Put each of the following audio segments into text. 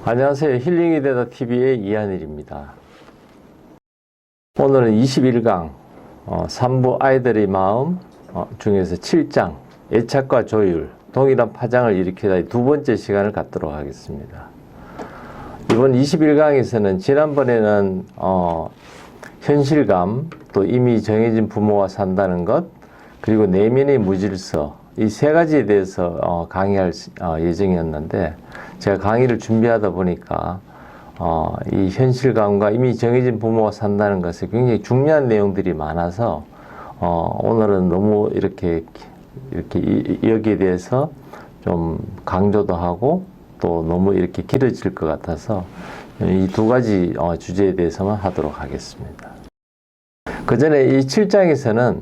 안녕하세요. 힐링이 되다 TV의 이한일입니다. 오늘은 21강 3부 아이들의 마음 중에서 7장 애착과 조율, 동일한 파장을 일으키다의 두 번째 시간을 갖도록 하겠습니다. 이번 21강에서는 지난번에는 현실감, 또 이미 정해진 부모와 산다는 것, 그리고 내면의 무질서, 이 세 가지에 대해서 강의할 예정이었는데 제가 강의를 준비하다 보니까 이 현실감과 이미 정해진 부모와 산다는 것에 굉장히 중요한 내용들이 많아서 오늘은 너무 이렇게 여기에 대해서 좀 강조도 하고 또 너무 이렇게 길어질 것 같아서 이 두 가지 주제에 대해서만 하도록 하겠습니다. 그 전에 이 7장에서는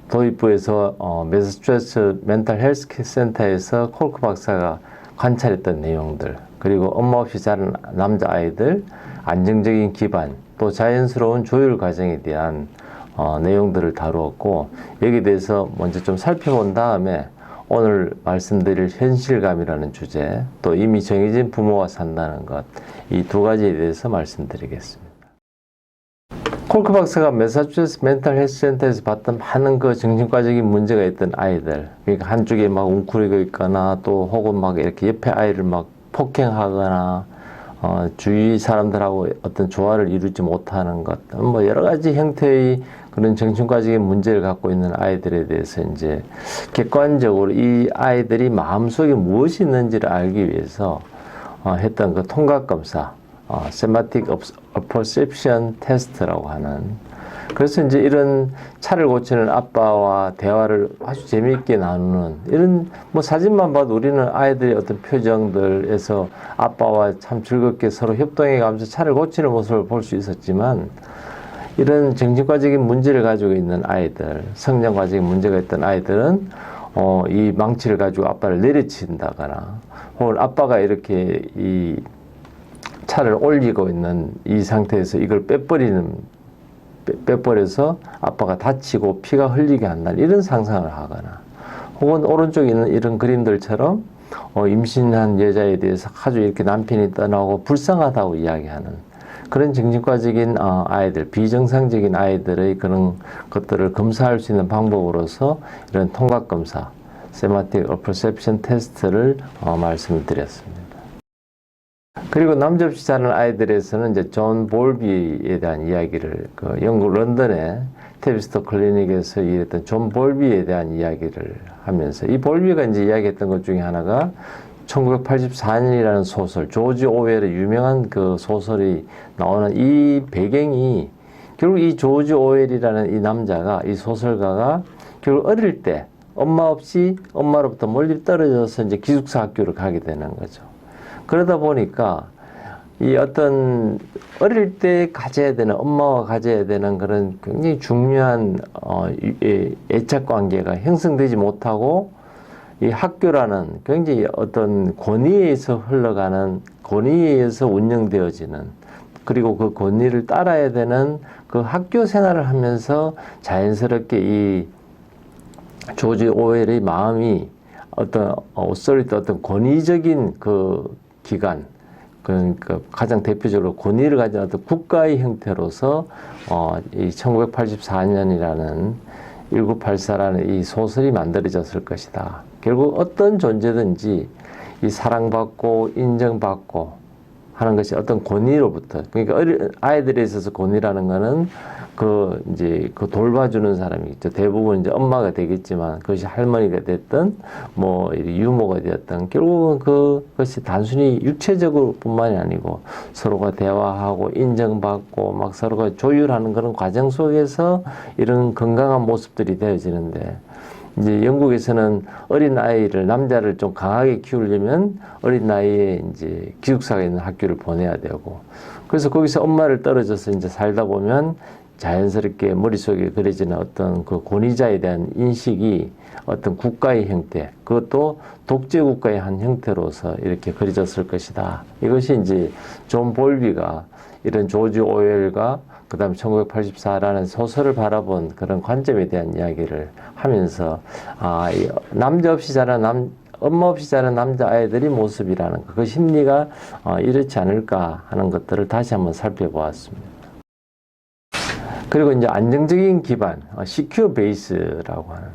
도입부에서 매사추세츠 멘탈 헬스 센터에서 콜크 박사가 관찰했던 내용들, 그리고 엄마 없이 자란 남자아이들, 안정적인 기반, 또 자연스러운 조율 과정에 대한 내용들을 다루었고, 여기에 대해서 먼저 좀 살펴본 다음에 오늘 말씀드릴 현실감이라는 주제, 또 이미 정해진 부모와 산다는 것, 이 두 가지에 대해서 말씀드리겠습니다. 콜크 박사가 매사추세츠 멘탈 헬스 센터에서 봤던 많은 그 정신과적인 문제가 있던 아이들, 그러니까 한쪽에 막 웅크리고 있거나 또 혹은 막 이렇게 옆에 아이를 막 폭행하거나 주위 사람들하고 어떤 조화를 이루지 못하는 것, 뭐 여러 가지 형태의 그런 정신과적인 문제를 갖고 있는 아이들에 대해서 이제 객관적으로 이 아이들이 마음속에 무엇이 있는지를 알기 위해서 했던 그 통각검사, Semantic Perception Test라고 하는, 그래서 이제 이런 차를 고치는 아빠와 대화를 아주 재미있게 나누는, 이런 뭐 사진만 봐도 우리는 아이들의 어떤 표정들에서 아빠와 참 즐겁게 서로 협동해 가면서 차를 고치는 모습을 볼 수 있었지만, 이런 정신과적인 문제를 가지고 있는 아이들, 성장과적인 문제가 있던 아이들은 이 망치를 가지고 아빠를 내리친다거나, 혹은 아빠가 이렇게 이 차를 올리고 있는 이 상태에서 이걸 빼버려서 아빠가 다치고 피가 흘리게 한다, 이런 상상을 하거나, 혹은 오른쪽에 있는 이런 그림들처럼 임신한 여자에 대해서 아주 이렇게 남편이 떠나고 불쌍하다고 이야기하는 그런 정신과적인 아이들, 비정상적인 아이들의 그런 것들을 검사할 수 있는 방법으로서 이런 통각검사, Semantic Perception Test를 말씀을 드렸습니다. 그리고 남자 없이 자란 아이들에서는 이제 존 볼비에 대한 이야기를, 그 영국 런던의 테비스터 클리닉에서 일했던 존 볼비에 대한 이야기를 하면서, 이 볼비가 이제 이야기했던 것 중에 하나가 1984년이라는 소설, 조지 오웰의 유명한 그 소설이 나오는 이 배경이, 결국 이 조지 오웰이라는 이 남자가, 이 소설가가 결국 어릴 때 엄마 없이 엄마로부터 멀리 떨어져서 이제 기숙사 학교를 가게 되는 거죠. 그러다 보니까 이 어떤 어릴 때 가져야 되는, 엄마와 가져야 되는 그런 굉장히 중요한 애착 관계가 형성되지 못하고, 이 학교라는 굉장히 어떤 권위에 의해서 흘러가는, 권위에 의해서 운영되어지는, 그리고 그 권위를 따라야 되는 그 학교 생활을 하면서 자연스럽게 이 조지 오웰의 마음이 어떤 어떤 권위적인 그 기관, 그러니까 가장 대표적으로 권위를 가진 어떤 국가의 형태로서 이 1984년이라는 1984라는 이 소설이 만들어졌을 것이다. 결국 어떤 존재든지 이 사랑받고 인정받고 하는 것이 어떤 권위로부터, 그러니까 아이들에 있어서 권위라는 것은 이제 돌봐주는 사람이 있죠. 대부분 이제 엄마가 되겠지만, 그것이 할머니가 됐든 뭐 유모가 되었든 결국은 그것이 단순히 육체적으로 뿐만이 아니고 서로가 대화하고 인정받고 막 서로가 조율하는 그런 과정 속에서 이런 건강한 모습들이 되어지는데, 이제 영국에서는 어린 아이를, 남자를 좀 강하게 키우려면 어린 나이에 이제 기숙사가 있는 학교를 보내야 되고, 그래서 거기서 엄마를 떨어져서 이제 살다 보면 자연스럽게 머릿속에 그려지는 어떤 그 권위자에 대한 인식이 어떤 국가의 형태, 그것도 독재 국가의 한 형태로서 이렇게 그려졌을 것이다. 이것이 이제 존 볼비가 이런 조지 오웰과 그 다음 1984라는 소설을 바라본 그런 관점에 대한 이야기를 하면서, 남자 없이 자란 엄마 없이 자란 남자아이들이 모습이라는 것, 그 심리가 이렇지 않을까 하는 것들을 다시 한번 살펴보았습니다. 그리고 이제 안정적인 기반, 시큐어 베이스라고 하는,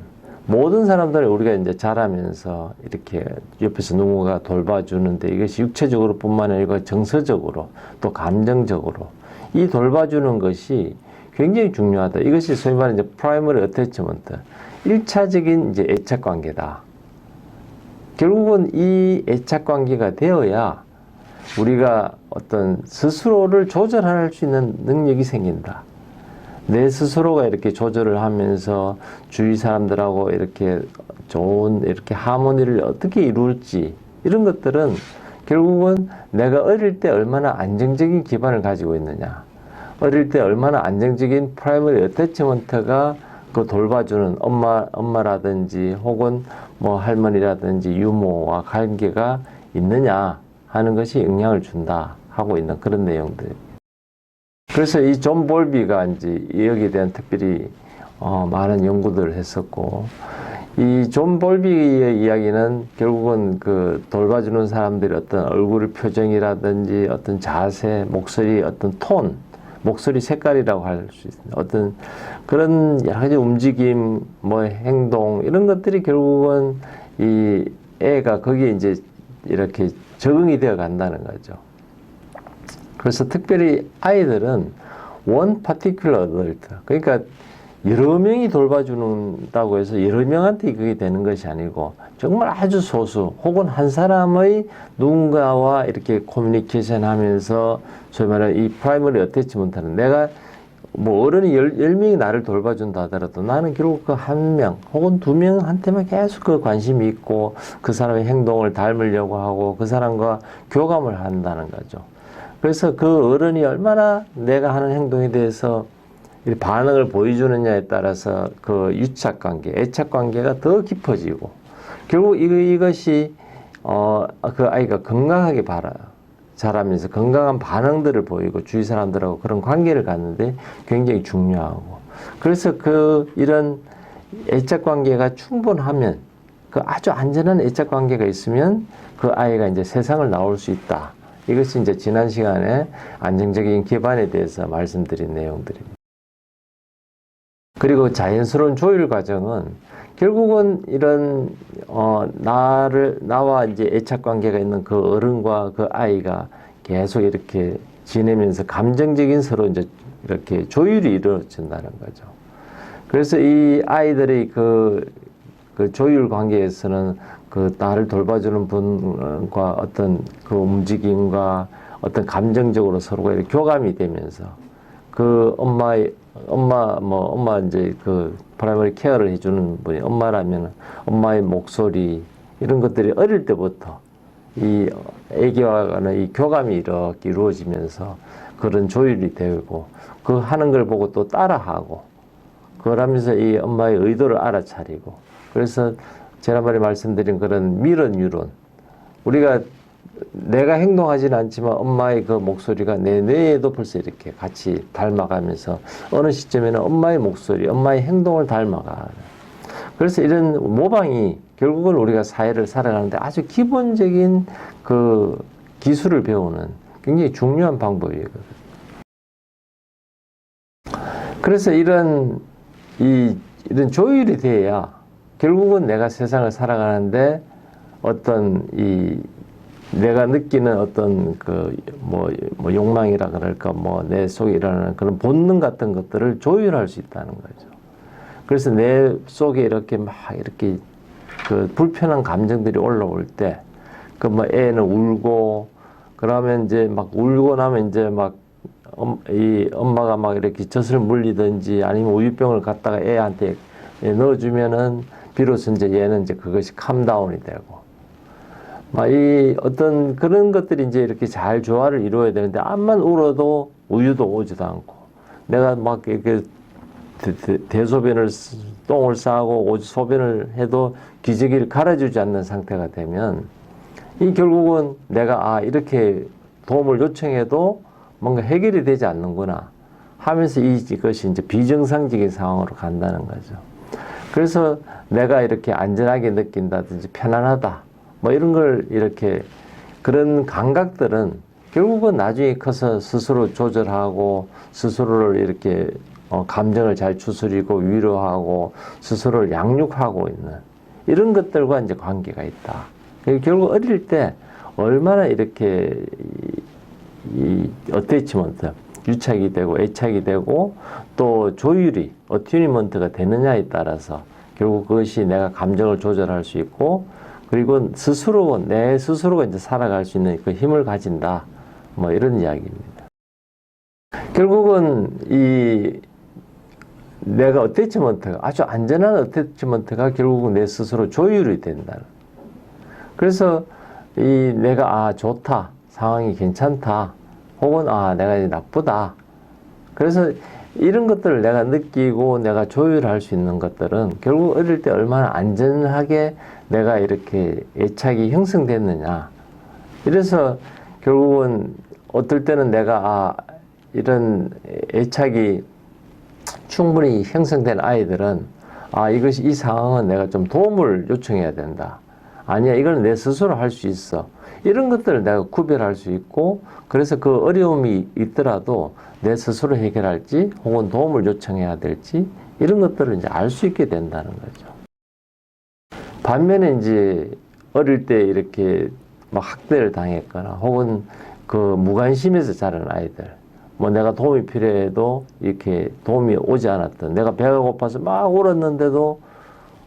모든 사람들을 우리가 이제 자라면서 이렇게 옆에서 누군가 돌봐주는데 이것이 육체적으로 뿐만 아니라 정서적으로 또 감정적으로 이 돌봐주는 것이 굉장히 중요하다. 이것이 소위 말하는 이제 프라이머리 어태치먼트, 1차적인 이제 애착 관계다. 결국은 이 애착 관계가 되어야 우리가 어떤 스스로를 조절할 수 있는 능력이 생긴다. 내 스스로가 이렇게 조절을 하면서 주위 사람들하고 이렇게 좋은 이렇게 하모니를 어떻게 이룰지, 이런 것들은 결국은 내가 어릴 때 얼마나 안정적인 기반을 가지고 있느냐, 어릴 때 얼마나 안정적인 프라이머리 어태치먼트가 그 돌봐주는 엄마라든지 혹은 뭐 할머니라든지 유모와 관계가 있느냐 하는 것이 영향을 준다 하고 있는 그런 내용들. 그래서 이 존 볼비가 이제 여기에 대한 특별히 많은 연구들을 했었고, 이 존 볼비의 이야기는 결국은 그 돌봐주는 사람들의 어떤 얼굴 표정이라든지 어떤 자세, 목소리, 어떤 톤, 목소리 색깔이라고 할 수 있습니다. 어떤 그런 여러 가지 움직임, 뭐 행동, 이런 것들이 결국은 이 애가 거기에 이제 이렇게 적응이 되어 간다는 거죠. 그래서 특별히 아이들은 one particular adult, 그러니까 여러 명이 돌봐준다고 해서 여러 명한테 그게 되는 것이 아니고 정말 아주 소수 혹은 한 사람의 누군가와 이렇게 커뮤니케이션 하면서 소위 말하는 이 프라이머리 어태치먼트는, 내가 뭐 어른이 10명이 나를 돌봐준다 하더라도 나는 결국 그 한 명 혹은 두 명한테만 계속 그 관심이 있고 그 사람의 행동을 닮으려고 하고 그 사람과 교감을 한다는 거죠. 그래서 그 어른이 얼마나 내가 하는 행동에 대해서 반응을 보여주느냐에 따라서 그 유착관계, 애착관계가 더 깊어지고 결국 이것이 그 아이가 건강하게 자라면서 건강한 반응들을 보이고 주위 사람들하고 그런 관계를 갖는데 굉장히 중요하고, 그래서 이런 애착관계가 충분하면, 그 아주 안전한 애착관계가 있으면 그 아이가 이제 세상을 나올 수 있다. 이것이 이제 지난 시간에 안정적인 기반에 대해서 말씀드린 내용들입니다. 그리고 자연스러운 조율 과정은 결국은 이런 나와 이제 애착 관계가 있는 그 어른과 그 아이가 계속 이렇게 지내면서 감정적인 서로 이제 이렇게 조율이 이루어진다는 거죠. 그래서 이 아이들의 그 조율 관계에서는 그 나를 돌봐주는 분과 어떤 그 움직임과 어떤 감정적으로 서로가 이렇게 교감이 되면서 그 엄마 이제 그 프라이머리 케어를 해주는 분이 엄마라면 엄마의 목소리, 이런 것들이 어릴 때부터 이 애기와는 이 교감이 이렇게 이루어지면서 그런 조율이 되고, 그 하는 걸 보고 또 따라하고, 그러면서 이 엄마의 의도를 알아차리고, 그래서 지난번에 말씀드린 그런 미러 뉴런, 우리가 내가 행동하지는 않지만 엄마의 그 목소리가 내 뇌에도 벌써 이렇게 같이 닮아가면서 어느 시점에는 엄마의 목소리, 엄마의 행동을 닮아가는, 그래서 이런 모방이 결국은 우리가 사회를 살아가는데 아주 기본적인 그 기술을 배우는 굉장히 중요한 방법이거든요. 그래서 이런 조율이 돼야 결국은 내가 세상을 살아가는데 어떤 내가 느끼는 어떤 뭐 욕망이라 그럴까, 뭐 내 속에 일어나는 그런 본능 같은 것들을 조율할 수 있다는 거죠. 그래서 내 속에 이렇게 그 불편한 감정들이 올라올 때, 뭐 애는 울고, 그러면 이제 막 울고 나면 이제 이 엄마가 막 이렇게 젖을 물리든지 아니면 우유병을 갖다가 애한테 넣어주면은 비로소 이제 얘는 이제 그것이 캄다운이 되고, 이 어떤 그런 것들이 이제 이렇게 잘 조화를 이루어야 되는데, 암만 울어도 우유도 오지도 않고, 내가 막 이렇게 똥을 싸고 소변을 해도 기저귀를 갈아주지 않는 상태가 되면, 결국은 내가 이렇게 도움을 요청해도 뭔가 해결이 되지 않는구나 하면서 이것이 이제 비정상적인 상황으로 간다는 거죠. 그래서 내가 이렇게 안전하게 느낀다든지 편안하다 뭐 이런 걸 이렇게 그런 감각들은 결국은 나중에 커서 스스로 조절하고 스스로를 이렇게 감정을 잘 추스리고 위로하고 스스로를 양육하고 있는 이런 것들과 이제 관계가 있다. 결국 어릴 때 얼마나 이렇게 이 어태치먼트, 유착이 되고 애착이 되고 또 조율이 어튜니먼트가 되느냐에 따라서 결국 그것이 내가 감정을 조절할 수 있고 그리고 스스로 내 스스로가 이제 살아갈 수 있는 그 힘을 가진다. 뭐 이런 이야기입니다. 결국은 이 내가 어태치먼트가 아주 안전한 어태치먼트가 결국은 내 스스로 조율이 된다. 그래서 이 내가 좋다, 상황이 괜찮다, 혹은 내가 나쁘다. 그래서 이런 것들을 내가 느끼고 내가 조율할 수 있는 것들은 결국 어릴 때 얼마나 안전하게 내가 이렇게 애착이 형성됐느냐. 이래서 결국은 어떨 때는 내가 이런 애착이 충분히 형성된 아이들은 이것이 이 상황은 내가 좀 도움을 요청해야 된다. 아니야, 이걸 내 스스로 할 수 있어. 이런 것들을 내가 구별할 수 있고 그래서 그 어려움이 있더라도 내 스스로 해결할지 혹은 도움을 요청해야 될지 이런 것들을 이제 알 수 있게 된다는 거죠. 반면에 이제 어릴 때 이렇게 막 학대를 당했거나 혹은 그 무관심에서 자란 아이들 뭐 내가 도움이 필요해도 이렇게 도움이 오지 않았던 내가 배가 고파서 막 울었는데도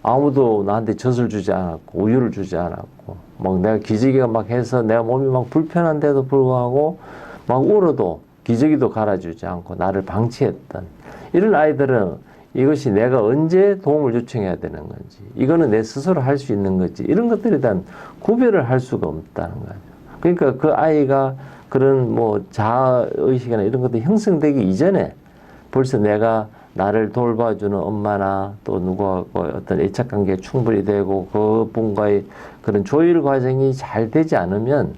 아무도 나한테 젖을 주지 않았고 우유를 주지 않았고 막 내가 기저귀가 막 해서 내가 몸이 막 불편한데도 불구하고 막 울어도 기저귀도 갈아주지 않고 나를 방치했던 이런 아이들은 이것이 내가 언제 도움을 요청해야 되는 건지 이거는 내 스스로 할 수 있는 건지 이런 것들에 대한 구별을 할 수가 없다는 거죠. 그러니까 그 아이가 그런 뭐 자아의식이나 이런 것들이 형성되기 이전에 벌써 내가 나를 돌봐주는 엄마나 또 누구하고 어떤 애착관계에 충분히 되고 그분과의 그런 조율 과정이 잘 되지 않으면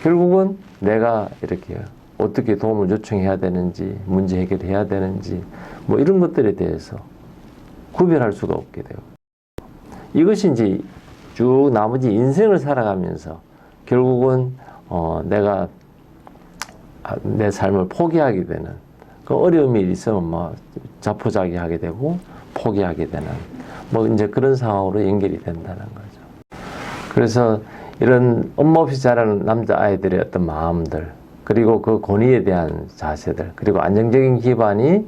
결국은 내가 이렇게 어떻게 도움을 요청해야 되는지 문제 해결해야 되는지 뭐 이런 것들에 대해서 구별할 수가 없게 되고 이것이 이제 쭉 나머지 인생을 살아가면서 결국은 내가 내 삶을 포기하게 되는 그 어려움이 있으면 뭐 자포자기하게 되고 포기하게 되는 뭐 이제 그런 상황으로 연결이 된다는 거죠. 그래서 이런 엄마 없이 자라는 남자 아이들의 어떤 마음들 그리고 그 권위에 대한 자세들 그리고 안정적인 기반이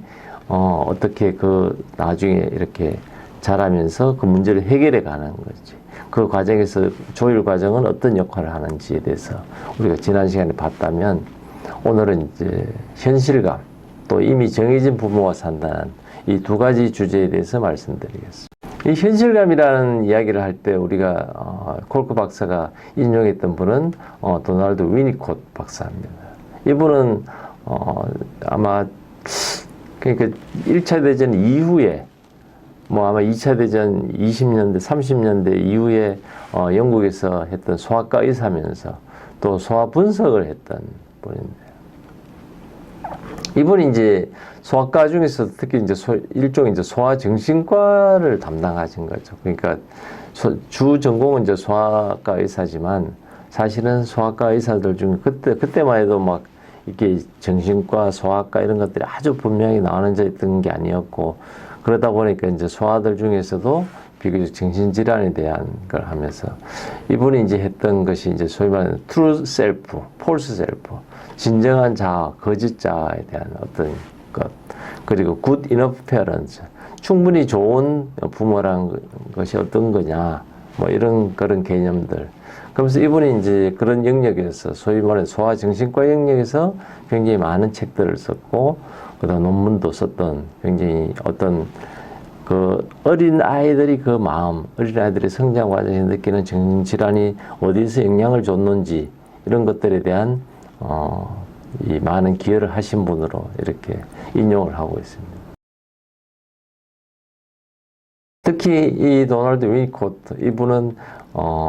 어떻게 그 나중에 이렇게 자라면서 그 문제를 해결해 가는 거지. 그 과정에서 조율 과정은 어떤 역할을 하는지에 대해서 우리가 지난 시간에 봤다면 오늘은 이제 현실감 또 이미 정해진 부모와 산다는 이 두 가지 주제에 대해서 말씀드리겠습니다. 이 현실감이라는 이야기를 할 때 우리가 콜크 박사가 인용했던 분은 도널드 위니콧 박사입니다. 이분은 아마 그러니까 1차 대전 이후에 뭐 아마 2차 대전 20년대 30년대 이후에 영국에서 했던 소아과 의사면서 또 소아 분석을 했던 분인데 이분이 이제 소아과 중에서 특히 이제 일종의 이제 소아정신과를 담당하신 거죠. 그러니까 주 전공은 이제 소아과 의사지만 사실은 소아과 의사들 중에 그때만 해도 막 이렇게 정신과, 소아과 이런 것들이 아주 분명히 나눠져 있던 게 아니었고 그러다 보니까 이제 소아들 중에서도 비교적 정신질환에 대한 걸 하면서 이분이 이제 했던 것이 이제 소위 말하는 true self, false self, 진정한 자아, 거짓 자아에 대한 어떤 것, 그리고 good enough parents, 충분히 좋은 부모라는 것이 어떤 거냐, 뭐 이런 그런 개념들. 그러면서 이분이 이제 그런 영역에서 소위 말하는 소아정신과 영역에서 굉장히 많은 책들을 썼고, 그다음 논문도 썼던 굉장히 어떤 그 어린 아이들이 그 마음, 어린 아이들의 성장 과정에서 느끼는 정신질환이 어디서 영향을 줬는지 이런 것들에 대한 이 많은 기여를 하신 분으로 이렇게 인용을 하고 있습니다. 특히 이 도널드 위니코트 이분은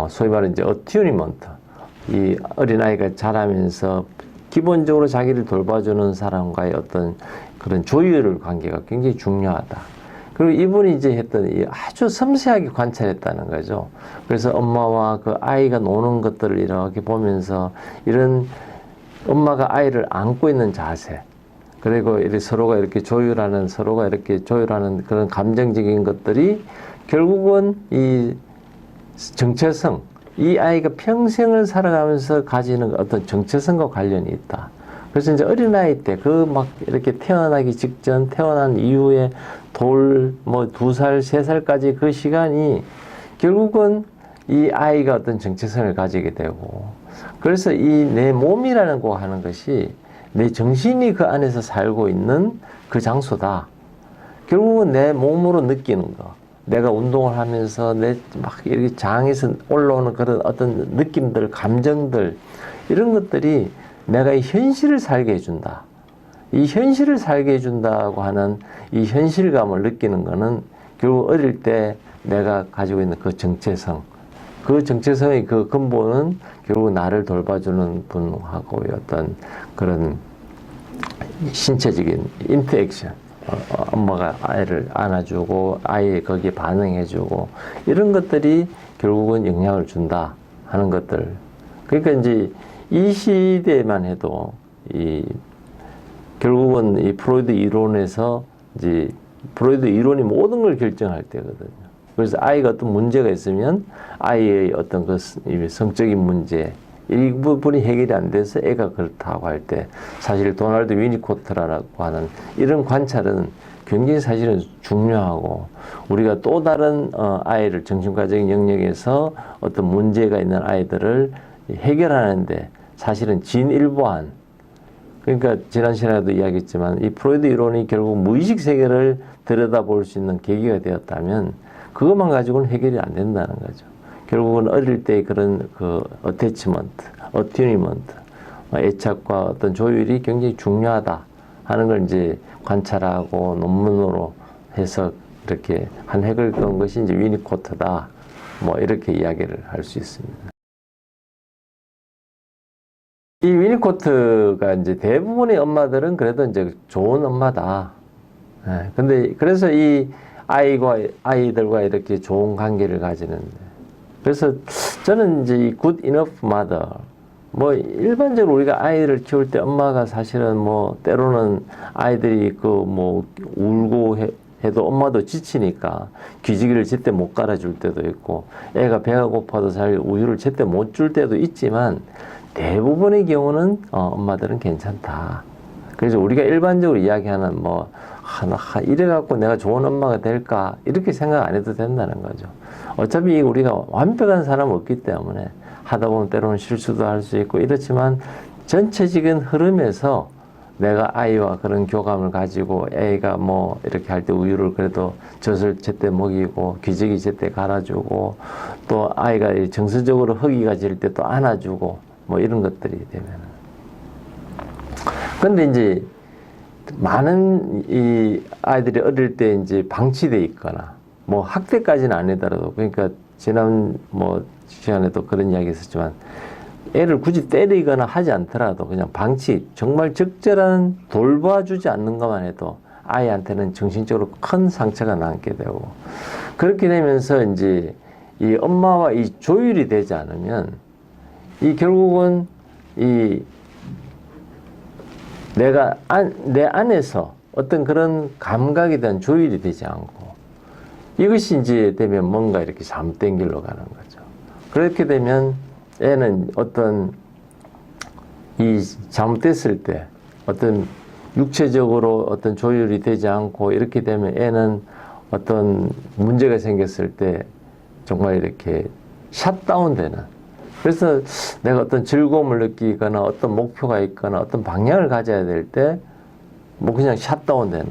소위 말하는 이제 어튜니먼트, 이 어린아이가 자라면서 기본적으로 자기를 돌봐주는 사람과의 어떤 그런 조율 관계가 굉장히 중요하다. 그리고 이분이 이제 했던 이 아주 섬세하게 관찰했다는 거죠. 그래서 엄마와 그 아이가 노는 것들을 이렇게 보면서 이런 엄마가 아이를 안고 있는 자세, 그리고 이렇게 서로가 이렇게 조율하는 그런 감정적인 것들이 결국은 이 정체성, 이 아이가 평생을 살아가면서 가지는 어떤 정체성과 관련이 있다. 그래서 이제 어린아이 때 그 막 이렇게 태어나기 직전, 태어난 이후에 뭐 2살, 3살까지 그 시간이 결국은 이 아이가 어떤 정체성을 가지게 되고, 그래서 이 내 몸이라는 거 하는 것이 내 정신이 그 안에서 살고 있는 그 장소다. 결국은 내 몸으로 느끼는 거. 내가 운동을 하면서 내 막 이렇게 장에서 올라오는 그런 어떤 느낌들, 감정들, 이런 것들이 내가 이 현실을 살게 해준다. 이 현실을 살게 해준다고 하는 이 현실감을 느끼는 거는 결국 어릴 때 내가 가지고 있는 그 정체성, 그 정체성의 그 근본은 결국 나를 돌봐주는 분하고의 어떤 그런 신체적인 인터액션, 엄마가 아이를 안아주고 아이 거기에 반응해주고 이런 것들이 결국은 영향을 준다 하는 것들. 그러니까 이제 이 시대만 해도 결국은 이 프로이드 이론에서 이제 프로이드 이론이 모든 걸 결정할 때거든요. 그래서 아이가 어떤 문제가 있으면 아이의 어떤 그 성적인 문제, 이 부분이 해결이 안 돼서 애가 그렇다고 할 때 사실 도널드 위니코트라고 하는 이런 관찰은 굉장히 사실은 중요하고, 우리가 또 다른 아이를 정신과적인 영역에서 어떤 문제가 있는 아이들을 해결하는데 사실은 진일보한, 그러니까 지난 시간에도 이야기했지만 이 프로이드 이론이 결국 무의식 세계를 들여다볼 수 있는 계기가 되었다면 그것만 가지고는 해결이 안 된다는 거죠. 결국은 어릴 때 그런 그 어태치먼트, 어튜니먼트, 애착과 어떤 조율이 굉장히 중요하다 하는 걸 이제 관찰하고 논문으로 해서 이렇게 한 획을 그은 것이 이제 위니코트다. 뭐 이렇게 이야기를 할 수 있습니다. 이 위니코트가 이제 대부분의 엄마들은 그래도 이제 좋은 엄마다. 근데 그래서 이 아이들과 이렇게 좋은 관계를 가지는데, 그래서 저는 이제 이 good enough mother, 뭐 일반적으로 우리가 아이를 키울 때 엄마가 사실은 뭐 때로는 아이들이 그 뭐 울고 해도 엄마도 지치니까 기저귀를 제때 못 갈아줄 때도 있고, 애가 배가 고파도 잘 우유를 제때 못 줄 때도 있지만 대부분의 경우는 엄마들은 괜찮다. 그래서 우리가 일반적으로 이야기하는 뭐 이래갖고 내가 좋은 엄마가 될까 이렇게 생각 안 해도 된다는 거죠. 어차피 우리가 완벽한 사람은 없기 때문에 하다 보면 때로는 실수도 할 수 있고 이렇지만 전체적인 흐름에서 내가 아이와 그런 교감을 가지고 애가 뭐 이렇게 할 때 우유를 그래도 젖을 제때 먹이고 기저귀 제때 갈아주고 또 아이가 정서적으로 허기가 질 때 또 안아주고 뭐 이런 것들이 되면은. 근데 이제 많은 이 아이들이 어릴 때 이제 방치돼 있거나 뭐 학대까지는 아니더라도, 그러니까 지난 뭐 시간에도 그런 이야기 했었지만 애를 굳이 때리거나 하지 않더라도 그냥 방치, 정말 적절한 돌봐주지 않는 것만 해도 아이한테는 정신적으로 큰 상처가 남게 되고, 그렇게 되면서 이제 이 엄마와 이 조율이 되지 않으면 이 결국은 이 내 안에서 어떤 그런 감각에 대한 조율이 되지 않고 이것이 이제 되면 뭔가 이렇게 잘못된 길로 가는 거죠. 그렇게 되면 애는 어떤 이 잘못됐을 때 어떤 육체적으로 어떤 조율이 되지 않고 이렇게 되면 애는 어떤 문제가 생겼을 때 정말 이렇게 샷다운 되는, 그래서 내가 어떤 즐거움을 느끼거나 어떤 목표가 있거나 어떤 방향을 가져야 될 때 뭐 그냥 샷다운 되는.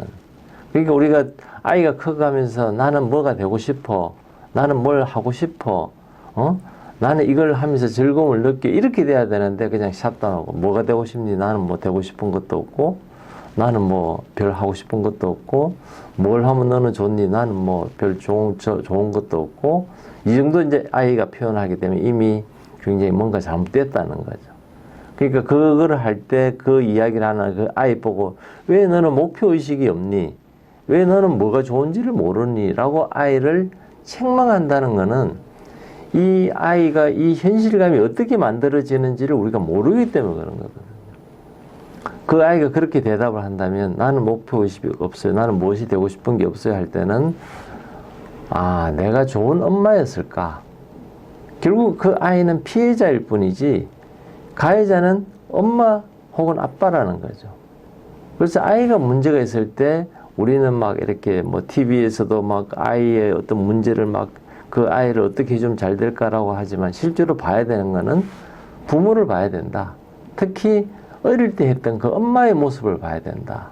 그러니까 우리가 아이가 커가면서 나는 뭐가 되고 싶어, 나는 뭘 하고 싶어, 나는 이걸 하면서 즐거움을 느껴, 이렇게 돼야 되는데 그냥 샷다운하고 뭐가 되고 싶니? 나는 뭐 되고 싶은 것도 없고 나는 뭐 별 하고 싶은 것도 없고 뭘 하면 너는 좋니? 나는 뭐 별 좋은 것도 없고, 이 정도 이제 아이가 표현하게 되면 이미 굉장히 뭔가 잘못됐다는 거죠. 그러니까 그거를 할 때 그 이야기를 하는 그 아이 보고 왜 너는 목표의식이 없니? 왜 너는 뭐가 좋은지를 모르니? 라고 아이를 책망한다는 거는 이 아이가 이 현실감이 어떻게 만들어지는지를 우리가 모르기 때문에 그런 거거든요. 그 아이가 그렇게 대답을 한다면 나는 목표의식이 없어요. 나는 무엇이 되고 싶은 게 없어요. 할 때는 아, 내가 좋은 엄마였을까? 결국 그 아이는 피해자일 뿐이지 가해자는 엄마 혹은 아빠라는 거죠. 그래서 아이가 문제가 있을 때 우리는 막 이렇게 뭐 TV에서도 막 아이의 어떤 문제를 막 그 아이를 어떻게 좀 잘 될까라고 하지만 실제로 봐야 되는 거는 부모를 봐야 된다. 특히 어릴 때 했던 그 엄마의 모습을 봐야 된다.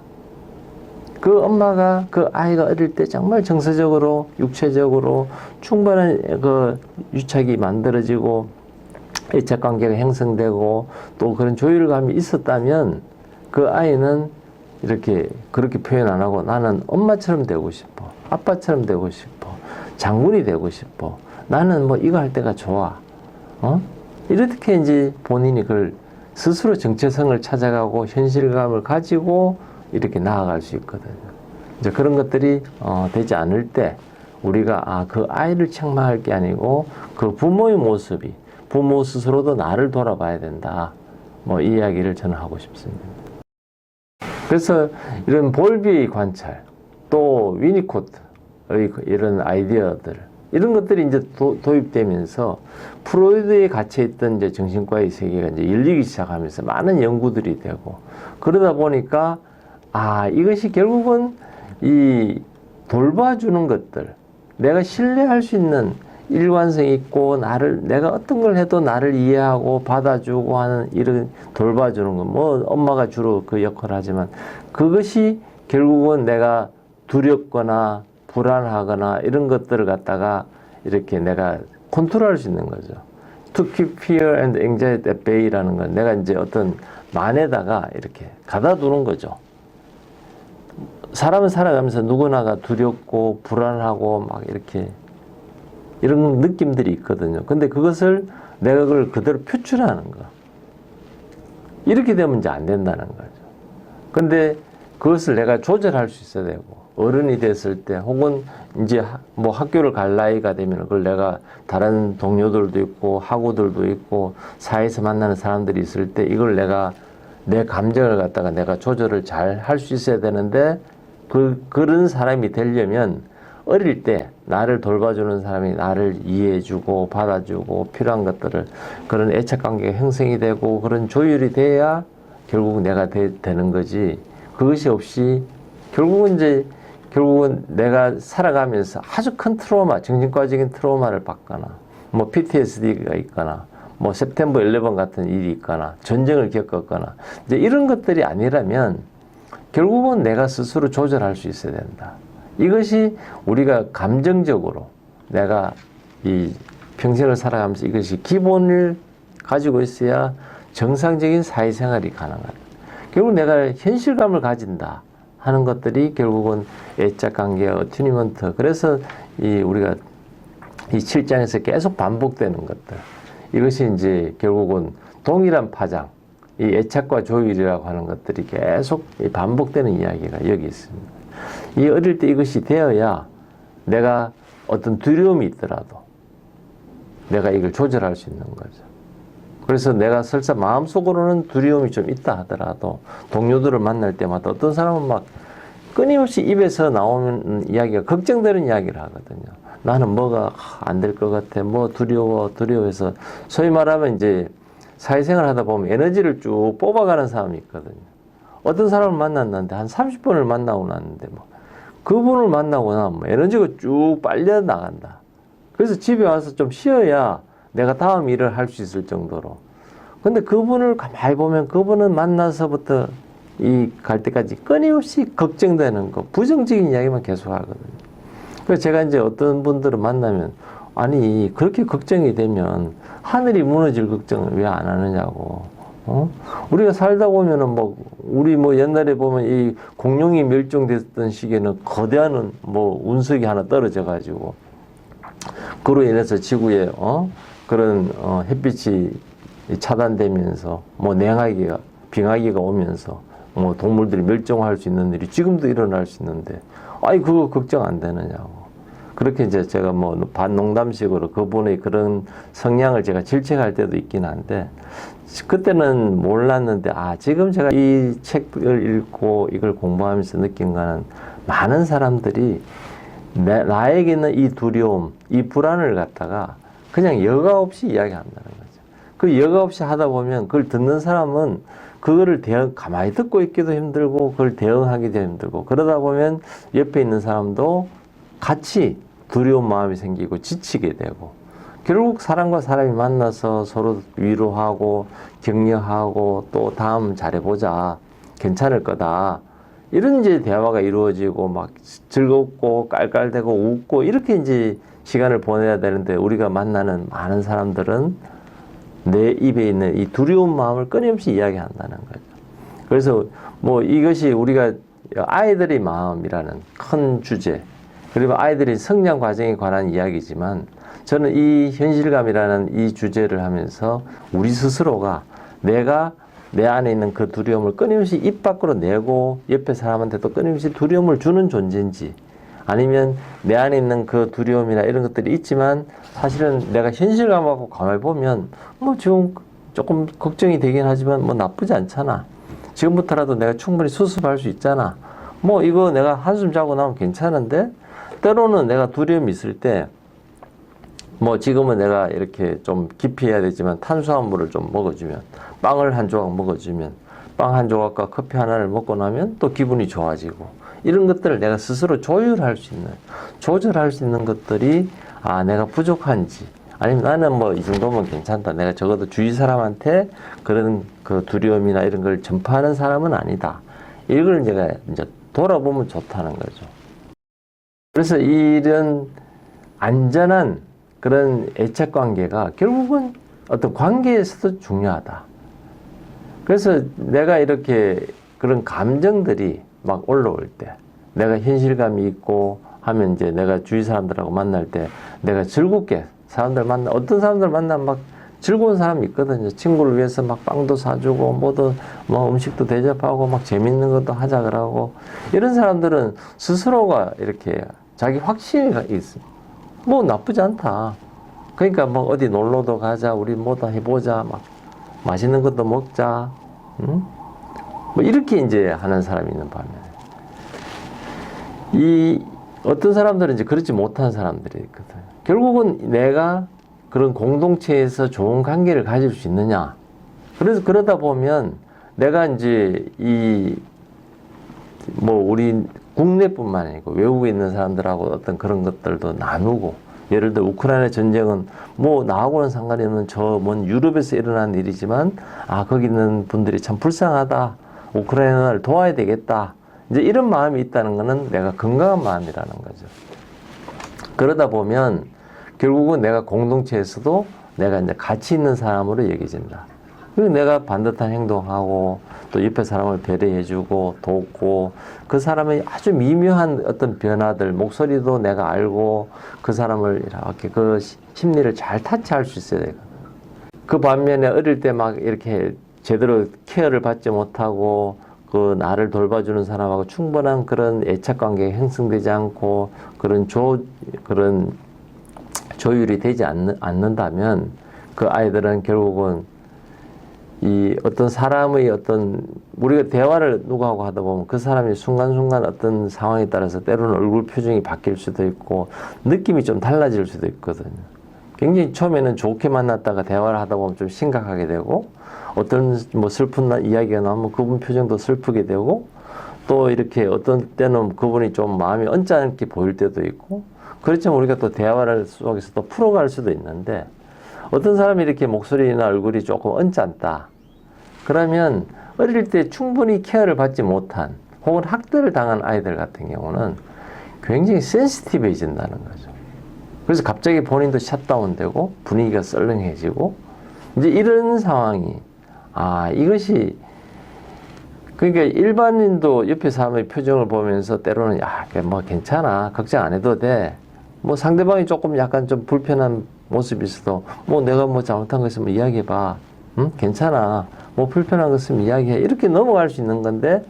그 엄마가 그 아이가 어릴 때 정말 정서적으로 육체적으로 충분한 그 유착이 만들어지고 애착 관계가 형성되고 또 그런 조율감이 있었다면 그 아이는 이렇게 그렇게 표현 안 하고 나는 엄마처럼 되고 싶어. 아빠처럼 되고 싶어. 장군이 되고 싶어. 나는 뭐 이거 할 때가 좋아. 이렇게 이제 본인이 그걸 스스로 정체성을 찾아가고 현실감을 가지고 이렇게 나아갈 수 있거든요. 이제 그런 것들이 되지 않을 때 우리가 그 아이를 책망할 게 아니고 그 부모의 모습이 부모 스스로도 나를 돌아봐야 된다. 뭐 이 이야기를 저는 하고 싶습니다. 그래서 이런 볼비의 관찰 또 위니코트의 이런 아이디어들 이런 것들이 이제 도입되면서 프로이드에 갇혀있던 이제 정신과의 세계가 이제 열리기 시작하면서 많은 연구들이 되고 그러다 보니까 이것이 결국은 이 돌봐주는 것들 내가 신뢰할 수 있는 일관성 있고 내가 어떤 걸 해도 나를 이해하고 받아주고 하는 이런 돌봐주는 거 뭐 엄마가 주로 그 역할을 하지만 그것이 결국은 내가 두렵거나 불안하거나 이런 것들을 갖다가 이렇게 내가 컨트롤할 수 있는 거죠. To keep fear and anxiety at bay라는 건 내가 이제 어떤 만에다가 이렇게 가다 두는 거죠. 사람은 살아가면서 누구나가 두렵고 불안하고 막 이렇게 이런 느낌들이 있거든요. 근데 그것을 내가 그걸 그대로 표출하는 거. 이렇게 되면 이제 안 된다는 거죠. 근데 그것을 내가 조절할 수 있어야 되고 어른이 됐을 때 혹은 이제 뭐 학교를 갈 나이가 되면 그걸 내가 다른 동료들도 있고 학우들도 있고 사회에서 만나는 사람들이 있을 때 이걸 내가 내 감정을 갖다가 내가 조절을 잘 할 수 있어야 되는데 그런 사람이 되려면 어릴 때 나를 돌봐주는 사람이 나를 이해해주고 받아주고 필요한 것들을 그런 애착관계가 형성이 되고 그런 조율이 돼야 결국 내가 되는 거지. 그것이 없이 결국은 내가 살아가면서 아주 큰 트라우마, 정신과적인 트라우마를 받거나 뭐 PTSD가 있거나 뭐 september 11 같은 일이 있거나 전쟁을 겪었거나 이제 이런 것들이 아니라면 결국은 내가 스스로 조절할 수 있어야 된다. 이것이 우리가 감정적으로 내가 이 평생을 살아가면서 이것이 기본을 가지고 있어야 정상적인 사회생활이 가능하다. 결국 내가 현실감을 가진다 하는 것들이 결국은 애착관계와 어튜니먼트. 그래서 우리가 이 7장에서 계속 반복되는 것들. 이것이 이제 결국은 동일한 파장, 이 애착과 조율이라고 하는 것들이 계속 반복되는 이야기가 여기 있습니다. 이 어릴 때 이것이 되어야 내가 어떤 두려움이 있더라도 내가 이걸 조절할 수 있는 거죠. 그래서 내가 설사 마음속으로는 두려움이 좀 있다 하더라도 동료들을 만날 때마다 어떤 사람은 막 끊임없이 입에서 나오는 이야기가 걱정되는 이야기를 하거든요. 나는 뭐가 안 될 것 같아. 뭐 두려워해서 소위 말하면 이제 사회생활 하다 보면 에너지를 쭉 뽑아가는 사람이 있거든요. 어떤 사람을 만났는데 한 30분을 만나고 났는데 뭐 그분을 만나고 나면 에너지가 쭉 빨려 나간다. 그래서 집에 와서 좀 쉬어야 내가 다음 일을 할 수 있을 정도로. 근데 그분을 가만히 보면 그분은 만나서부터 갈 때까지 끊임없이 걱정되는 거, 부정적인 이야기만 계속 하거든요. 그래서 제가 이제 어떤 분들을 만나면 아니 그렇게 걱정이 되면 하늘이 무너질 걱정을 왜 안 하느냐고. 우리가 살다 보면은 우리 옛날에 보면 이 공룡이 멸종됐던 시기에는 거대한 운석이 하나 떨어져 가지고 그로 인해서 지구에 그런 햇빛이 차단되면서 빙하기가 오면서 동물들이 멸종할 수 있는 일이 지금도 일어날 수 있는데 아이, 그거 걱정 안 되느냐고. 그렇게 이제 제가 뭐 반농담식으로 그분의 그런 성향을 제가 질책할 때도 있긴 한데, 그때는 몰랐는데, 지금 제가 이 책을 읽고 이걸 공부하면서 느낀 거는 많은 사람들이 나에게 있는 이 두려움, 이 불안을 갖다가 그냥 여과 없이 이야기한다는 거죠. 그 여과 없이 하다 보면 그걸 듣는 사람은 그거를 가만히 듣고 있기도 힘들고 그걸 대응하기도 힘들고, 그러다 보면 옆에 있는 사람도 같이 두려운 마음이 생기고 지치게 되고, 결국 사람과 사람이 만나서 서로 위로하고 격려하고 또 다음 잘해보자, 괜찮을 거다, 이런 이제 대화가 이루어지고 막 즐겁고 깔깔대고 웃고 이렇게 이제 시간을 보내야 되는데, 우리가 만나는 많은 사람들은 내 입에 있는 이 두려운 마음을 끊임없이 이야기한다는 거죠. 그래서 뭐 이것이 우리가 아이들의 마음이라는 큰 주제, 그리고 아이들의 성장 과정에 관한 이야기지만, 저는 이 현실감이라는 이 주제를 하면서 우리 스스로가 내가 내 안에 있는 그 두려움을 끊임없이 입 밖으로 내고 옆에 사람한테도 끊임없이 두려움을 주는 존재인지, 아니면 내 안에 있는 그 두려움이나 이런 것들이 있지만 사실은 내가 현실감하고 가만히 보면 뭐 지금 조금 걱정이 되긴 하지만 뭐 나쁘지 않잖아, 지금부터라도 내가 충분히 수습할 수 있잖아, 뭐 이거 내가 한숨 자고 나면 괜찮은데, 때로는 내가 두려움이 있을 때 뭐 지금은 내가 이렇게 좀 깊이 해야 되지만 탄수화물을 좀 먹어주면, 빵을 한 조각 먹어주면, 빵 한 조각과 커피 하나를 먹고 나면 또 기분이 좋아지고, 이런 것들을 내가 스스로 조절할 수 있는 것들이 내가 부족한지, 아니면 나는 뭐 이 정도면 괜찮다, 내가 적어도 주위 사람한테 그런 그 두려움이나 이런 걸 전파하는 사람은 아니다, 이걸 제가 이제 돌아보면 좋다는 거죠. 그래서 이런 안전한 그런 애착 관계가 결국은 어떤 관계에서도 중요하다. 그래서 내가 이렇게 그런 감정들이 막 올라올 때, 내가 현실감이 있고 하면 이제 내가 주위 사람들하고 만날 때 내가 즐겁게 어떤 사람들 만나면 막 즐거운 사람이 있거든요. 친구를 위해서 막 빵도 사주고 뭐 음식도 대접하고 막 재밌는 것도 하자 그러고, 이런 사람들은 스스로가 이렇게 자기 확신이 있습니다. 뭐 나쁘지 않다. 그러니까 뭐 어디 놀러도 가자, 우리 뭐다 해보자, 막 맛있는 것도 먹자, 응? 뭐 이렇게 이제 하는 사람이 있는 반면에, 이 어떤 사람들은 이제 그렇지 못한 사람들이 있거든. 결국은 내가 그런 공동체에서 좋은 관계를 가질 수 있느냐. 그래서 그러다 보면 내가 이제 우리 국내뿐만 아니고 외국에 있는 사람들하고 어떤 그런 것들도 나누고, 예를 들어 우크라이나 전쟁은 뭐 나하고는 상관이 없는 저 먼 유럽에서 일어난 일이지만, 거기 있는 분들이 참 불쌍하다, 우크라이나를 도와야 되겠다, 이제 이런 마음이 있다는 것은 내가 건강한 마음이라는 거죠. 그러다 보면 결국은 내가 공동체에서도 내가 이제 가치 있는 사람으로 여겨진다. 그리고 내가 반듯한 행동하고 또 옆에 사람을 배려해주고 돕고, 그 사람의 아주 미묘한 어떤 변화들, 목소리도 내가 알고 그 사람을 이렇게 그 심리를 잘 타치할 수 있어야 되거든. 그 반면에 어릴 때 막 이렇게 제대로 케어를 받지 못하고 그 나를 돌봐주는 사람하고 충분한 그런 애착 관계가 형성되지 않고 그런 조율이 되지 않는다면, 그 아이들은 결국은 이 어떤 사람의 우리가 대화를 누구하고 하다 보면 그 사람이 순간순간 어떤 상황에 따라서 때로는 얼굴 표정이 바뀔 수도 있고 느낌이 좀 달라질 수도 있거든요. 굉장히 처음에는 좋게 만났다가 대화를 하다 보면 좀 심각하게 되고, 어떤 뭐 슬픈 이야기가 나오면 그분 표정도 슬프게 되고, 또 이렇게 어떤 때는 그분이 좀 마음이 언짢게 보일 때도 있고, 그렇지만 우리가 또 대화를 속에서 또 풀어갈 수도 있는데, 어떤 사람이 이렇게 목소리나 얼굴이 조금 언짢다, 그러면 어릴 때 충분히 케어를 받지 못한 혹은 학대를 당한 아이들 같은 경우는 굉장히 센시티브해진다는 거죠. 그래서 갑자기 본인도 샷다운되고 분위기가 썰렁해지고, 이제 이런 상황이 이것이, 그러니까 일반인도 옆에 사람의 표정을 보면서 때로는 뭐 괜찮아, 걱정 안 해도 돼, 뭐 상대방이 조금 약간 좀 불편한 모습이 있어도 뭐 내가 뭐 잘못한 거 있으면 이야기해봐, 응? 괜찮아, 뭐 불편한 거 있으면 이야기해, 이렇게 넘어갈 수 있는 건데,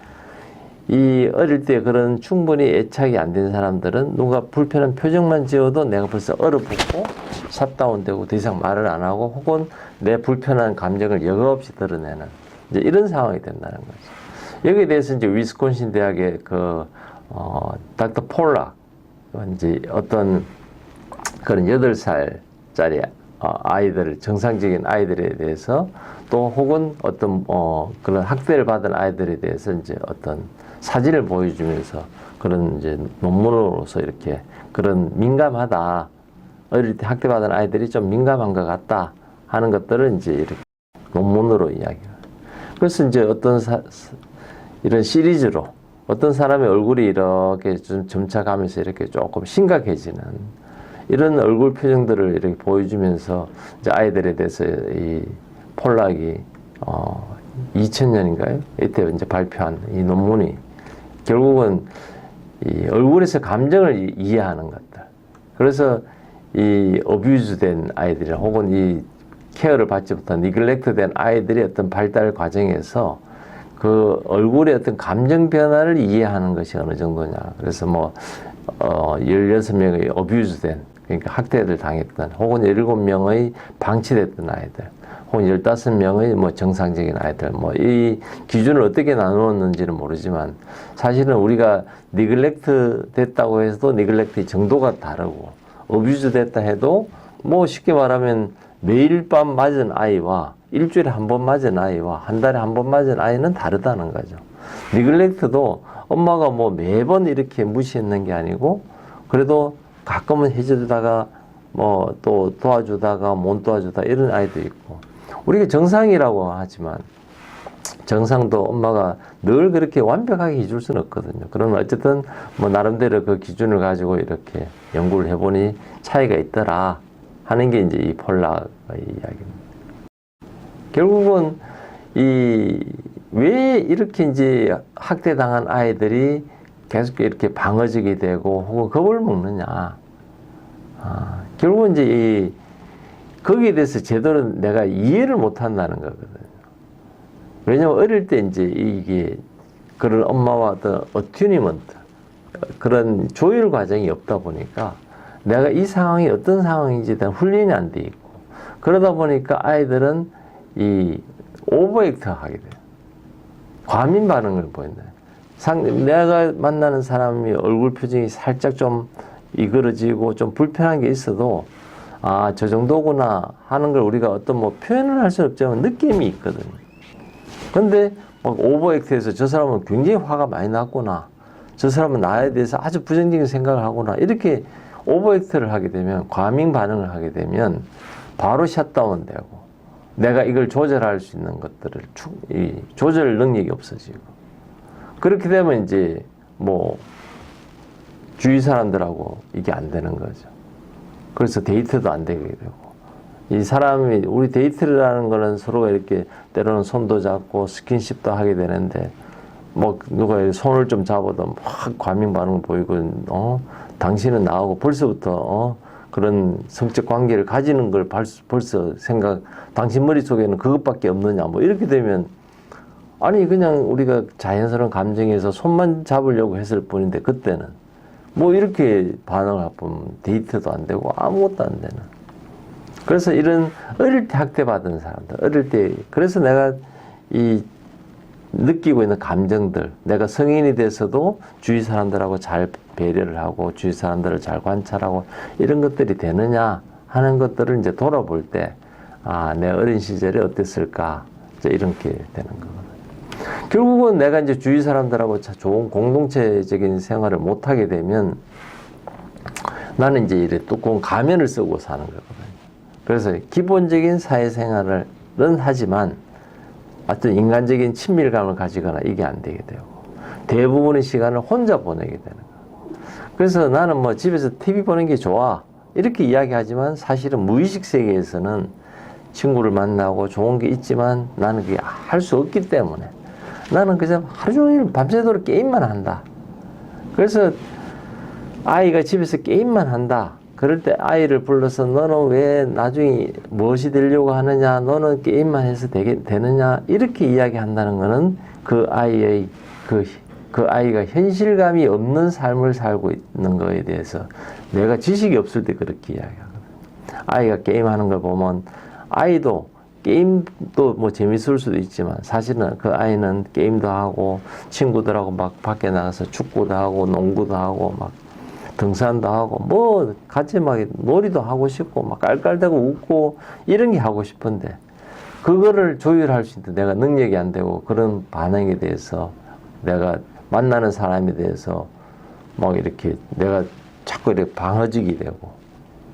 이 어릴 때 그런 충분히 애착이 안 된 사람들은 누가 불편한 표정만 지어도 내가 벌써 얼어붙고 샷다운되고 더 이상 말을 안 하고 혹은 내 불편한 감정을 여과 없이 드러내는 이제 이런 상황이 된다는 거죠. 여기에 대해서 이제 위스콘신 대학의 닥터 폴락 이제 어떤 그런 8살짜리 아이들, 정상적인 아이들에 대해서 또 혹은 어떤 그런 학대를 받은 아이들에 대해서 이제 어떤 사진을 보여주면서 그런 이제 논문으로서 이렇게 그런 민감하다. 어릴 때 학대받은 아이들이 좀 민감한 것 같다 하는 것들을 이제 이렇게 논문으로 이야기해요. 그래서 이제 어떤 이런 시리즈로 어떤 사람의 얼굴이 이렇게 좀 점차가면서 이렇게 조금 심각해지는 이런 얼굴 표정들을 이렇게 보여주면서 이제 아이들에 대해서 이 폴락이 2000년인가요? 이때 이제 발표한 이 논문이 결국은 이 얼굴에서 감정을 이해하는 것들. 그래서 이 어뷰즈된 아이들이나 혹은 이 케어를 받지 못한 니글렉트된 아이들의 어떤 발달 과정에서 그 얼굴의 어떤 감정 변화를 이해하는 것이 어느 정도냐. 그래서 16명의 어뷰즈된 그러니까 학대를 당했던 혹은 17명의 방치됐던 아이들 혹은 15명의 정상적인 아이들 이 기준을 어떻게 나누었는지는 모르지만 사실은 우리가 니글렉트 됐다고 해도 니글렉트의 정도가 다르고 어뷰즈 됐다 해도 쉽게 말하면 매일 밤 맞은 아이와 일주일에 한 번 맞은 아이와 한 달에 한 번 맞은 아이는 다르다는 거죠. 니글렉트도 엄마가 매번 이렇게 무시했는 게 아니고 그래도 가끔은 해주다가 또 도와주다가 못 도와주다 이런 아이도 있고 우리가 정상이라고 하지만 정상도 엄마가 늘 그렇게 완벽하게 해줄 수는 없거든요. 그러면 어쨌든 나름대로 그 기준을 가지고 이렇게 연구를 해보니 차이가 있더라 하는 게 이제 이 폴락의 이야기입니다. 결국은 왜 이렇게 이제 학대당한 아이들이 계속 이렇게 방어적이 되고 혹은 겁을 먹느냐. 결국은 이제 거기에 대해서 제대로 내가 이해를 못 한다는 거거든요. 왜냐면 어릴 때 이제 이게 그런 엄마와 어떤 어튜니먼트, 그런 조율 과정이 없다 보니까 내가 이 상황이 어떤 상황인지에 대한 훈련이 안 돼 있고 그러다 보니까 아이들은 이 오버액트 하게 돼요. 과민 반응을 보인다. 내가 만나는 사람이 얼굴 표정이 살짝 좀 이그러지고 좀 불편한 게 있어도 저 정도구나 하는 걸 우리가 어떤 표현을 할 수 없지만 느낌이 있거든요. 근데 오버액트해서 저 사람은 굉장히 화가 많이 났구나. 저 사람은 나에 대해서 아주 부정적인 생각을 하구나. 이렇게 오버액트를 하게 되면 과민 반응을 하게 되면 바로 샷다운 되고 내가 이걸 조절할 수 있는 것들을 조절 능력이 없어지고 그렇게 되면 이제 주위 사람들하고 이게 안 되는 거죠. 그래서 데이트도 안 되게 되고 이 사람이 우리 데이트라는 거는 서로가 이렇게 때로는 손도 잡고 스킨십도 하게 되는데 누가 손을 좀 잡아도 막 과민 반응을 보이고 당신은 나하고 벌써부터 그런 성적 관계를 가지는 걸 벌써 당신 머릿속에는 그것밖에 없느냐 이렇게 되면 아니 그냥 우리가 자연스러운 감정에서 손만 잡으려고 했을 뿐인데 그때는 이렇게 반응을 하면 데이트도 안 되고 아무것도 안 되는. 그래서 이런 어릴 때 학대받은 사람들 어릴 때 그래서 내가 느끼고 있는 감정들 내가 성인이 돼서도 주위 사람들하고 잘 배려를 하고 주위 사람들을 잘 관찰하고 이런 것들이 되느냐 하는 것들을 이제 돌아볼 때 내 어린 시절에 어땠을까 이제 이렇게 되는 거거든요. 결국은 내가 이제 주위 사람들하고 좋은 공동체적인 생활을 못 하게 되면 나는 이제 이래 두꺼운 가면을 쓰고 사는 거거든요. 그래서 기본적인 사회생활은 하지만 어떤 인간적인 친밀감을 가지거나 이게 안 되게 되고 대부분의 시간을 혼자 보내게 되는 거예요. 그래서 나는 집에서 TV 보는 게 좋아 이렇게 이야기하지만 사실은 무의식 세계에서는 친구를 만나고 좋은 게 있지만 나는 그게 할 수 없기 때문에 나는 그냥 하루 종일 밤새도록 게임만 한다. 그래서 아이가 집에서 게임만 한다. 그럴 때 아이를 불러서 너는 왜 나중에 무엇이 되려고 하느냐, 너는 게임만 해서 되느냐 이렇게 이야기한다는 것은 그 아이의 그 그 아이가 현실감이 없는 삶을 살고 있는 거에 대해서 내가 지식이 없을 때 그렇게 이야기하거든. 아이가 게임하는 걸 보면 아이도 게임도 뭐 재밌을 수도 있지만 사실은 그 아이는 게임도 하고 친구들하고 막 밖에 나가서 축구도 하고 농구도 하고 막 등산도 하고 뭐 같이 막 놀이도 하고 싶고 막 깔깔대고 웃고 이런 게 하고 싶은데 그거를 조율할 수 있는 내가 능력이 안 되고 그런 반응에 대해서 내가 만나는 사람에 대해서 막 이렇게 내가 자꾸 이렇게 방어적이 되고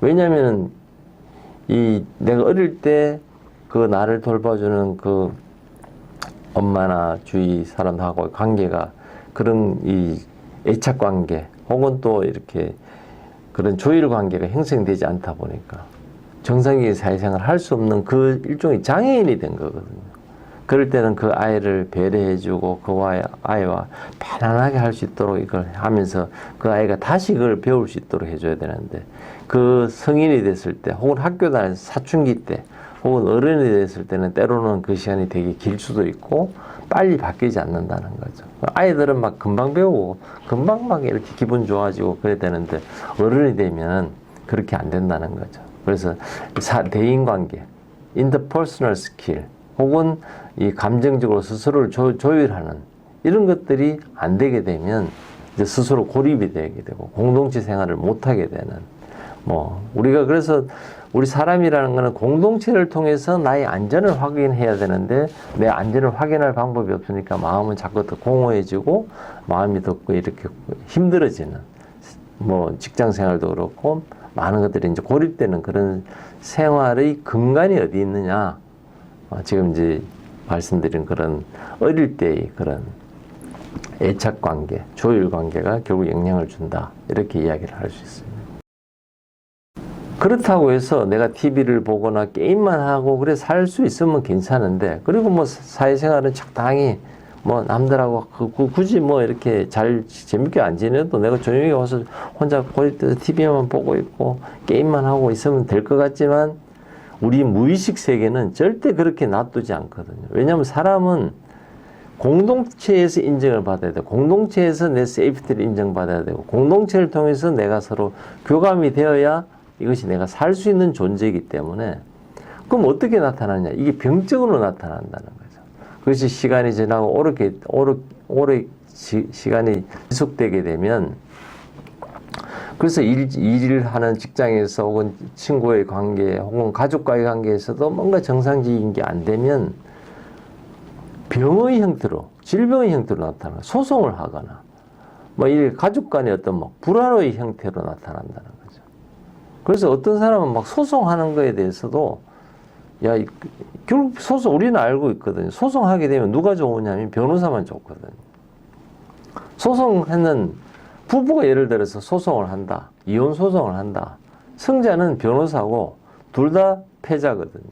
왜냐면은 이 내가 어릴 때 그 나를 돌봐주는 그 엄마나 주위 사람하고의 관계가 그런 이 애착 관계 혹은 또 이렇게 그런 조율 관계가 형성되지 않다 보니까 정상적인 사회생활을 할 수 없는 그 일종의 장애인이 된 거거든요. 그럴 때는 그 아이를 배려해주고 그 아이와 편안하게 할 수 있도록 이걸 하면서 그 아이가 다시 그걸 배울 수 있도록 해줘야 되는데 그 성인이 됐을 때 혹은 학교 다닐 사춘기 때 혹은 어른이 됐을 때는 때로는 그 시간이 되게 길 수도 있고 빨리 바뀌지 않는다는 거죠. 아이들은 막 금방 배우고 금방 막 이렇게 기분 좋아지고 그래야 되는데 어른이 되면 그렇게 안 된다는 거죠. 그래서 대인관계, interpersonal skill 혹은 이 감정적으로 스스로를 조율하는 이런 것들이 안 되게 되면 이제 스스로 고립이 되게 되고 공동체 생활을 못 하게 되는 뭐 우리가 그래서 우리 사람이라는 것은 공동체를 통해서 나의 안전을 확인해야 되는데 내 안전을 확인할 방법이 없으니까 마음은 자꾸 더 공허해지고 마음이 더 이렇게 힘들어지는 뭐 직장 생활도 그렇고 많은 것들이 이제 고립되는 그런 생활의 근간이 어디 있느냐 지금 이제 말씀드린 그런 어릴 때의 그런 애착 관계, 조율 관계가 결국 영향을 준다 이렇게 이야기를 할 수 있습니다. 그렇다고 해서 내가 TV를 보거나 게임만 하고 그래 살 수 있으면 괜찮은데 그리고 뭐 사회생활은 적당히 뭐 남들하고 굳이 뭐 이렇게 잘 재밌게 안 지내도 내가 조용히 와서 혼자 고립돼서 TV만 보고 있고 게임만 하고 있으면 될 것 같지만 우리 무의식 세계는 절대 그렇게 놔두지 않거든요. 왜냐하면 사람은 공동체에서 인정을 받아야 되고 공동체에서 내 세이프티를 인정받아야 되고 공동체를 통해서 내가 서로 교감이 되어야 이것이 내가 살 수 있는 존재이기 때문에 그럼 어떻게 나타나냐? 이게 병적으로 나타난다는 거죠. 그것이 시간이 지나고 오래 시간이 지속되게 되면 그래서 일을 하는 직장에서 혹은 친구의 관계 혹은 가족과의 관계에서도 뭔가 정상적인 게 안 되면 병의 형태로 질병의 형태로 나타나 소송을 하거나 뭐 이 가족 간의 어떤 막 불화의 형태로 나타난다는 거죠. 그래서 어떤 사람은 막 소송하는 거에 대해서도 야 결국 우리는 알고 있거든요. 소송하게 되면 누가 좋으냐면 변호사만 좋거든요. 소송하는 부부가 예를 들어서 소송을 한다. 이혼 소송을 한다. 승자는 변호사고 둘 다 패자거든요.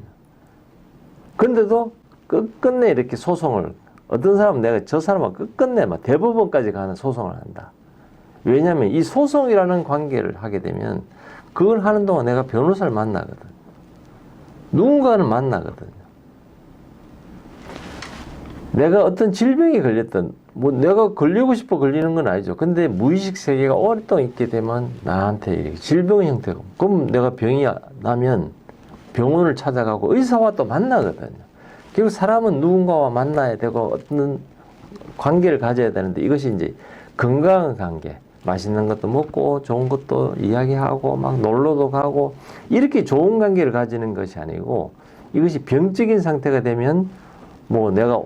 근데도 끝끝내 이렇게 소송을 어떤 사람은 내가 저 사람은 끝끝내 막 대법원까지 가는 소송을 한다. 왜냐하면 이 소송이라는 관계를 하게 되면 그걸 하는 동안 내가 변호사를 만나거든. 누군가는 만나거든요. 내가 어떤 질병에 걸렸던 뭐 내가 걸리고 싶어 걸리는 건 아니죠. 근데 무의식 세계가 오랫동안 있게 되면 나한테 이렇게 질병의 형태가 그럼 내가 병이 나면 병원을 찾아가고 의사와 또 만나거든요. 결국 사람은 누군가와 만나야 되고 어떤 관계를 가져야 되는데 이것이 이제 건강한 관계, 맛있는 것도 먹고 좋은 것도 이야기하고 막 놀러도 가고 이렇게 좋은 관계를 가지는 것이 아니고 이것이 병적인 상태가 되면 뭐 내가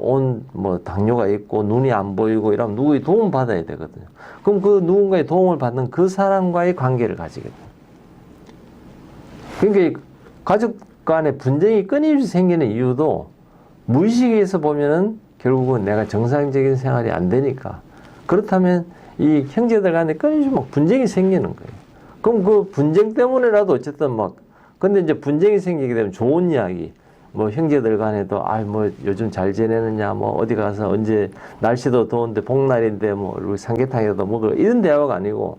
뭐 당뇨가 있고 눈이 안 보이고 이러면 누구의 도움을 받아야 되거든요. 그럼 그 누군가의 도움을 받는 그 사람과의 관계를 가지게 돼요. 그러니까 가족 간의 분쟁이 끊임없이 생기는 이유도 무의식에서 보면은 결국은 내가 정상적인 생활이 안 되니까 그렇다면 이 형제들 간에 끊임없이 막 분쟁이 생기는 거예요. 그럼 그 분쟁 때문에라도 어쨌든 막 근데 이제 분쟁이 생기게 되면 좋은 이야기 뭐 형제들 간에도 뭐 요즘 잘 지내느냐 뭐 어디 가서 언제 날씨도 더운데 복날인데 뭐 삼계탕이라도 먹으러 이런 대화가 아니고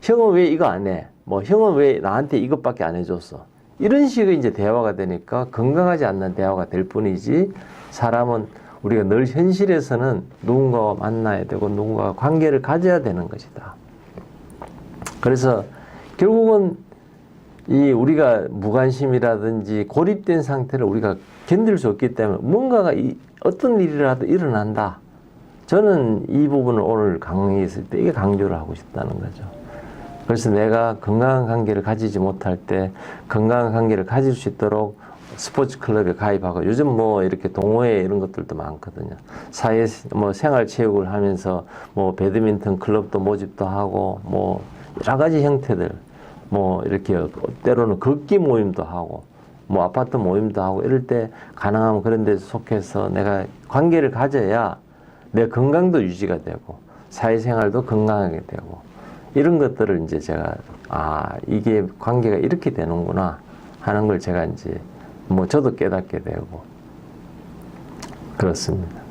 형은 왜 이거 안 해? 뭐 형은 왜 나한테 이것밖에 안 해줬어? 이런 식의 이제 대화가 되니까 건강하지 않는 대화가 될 뿐이지 사람은 우리가 늘 현실에서는 누군가와 만나야 되고 누군가와 관계를 가져야 되는 것이다. 그래서 결국은 이 우리가 무관심이라든지 고립된 상태를 우리가 견딜 수 없기 때문에 뭔가가 어떤 일이라도 일어난다. 저는 이 부분을 오늘 강의했을 때 이게 강조를 하고 싶다는 거죠. 그래서 내가 건강한 관계를 가지지 못할 때 건강한 관계를 가질 수 있도록 스포츠 클럽에 가입하고 요즘 뭐 이렇게 동호회 이런 것들도 많거든요. 사회 뭐 생활체육을 하면서 뭐 배드민턴 클럽도 모집도 하고 뭐 여러 가지 형태들 뭐 이렇게 때로는 걷기 모임도 하고 뭐 아파트 모임도 하고 이럴 때 가능하면 그런 데 속해서 내가 관계를 가져야 내 건강도 유지가 되고 사회생활도 건강하게 되고 이런 것들을 이제 제가 이게 관계가 이렇게 되는구나 하는 걸 제가 이제 뭐 저도 깨닫게 되고 그렇습니다.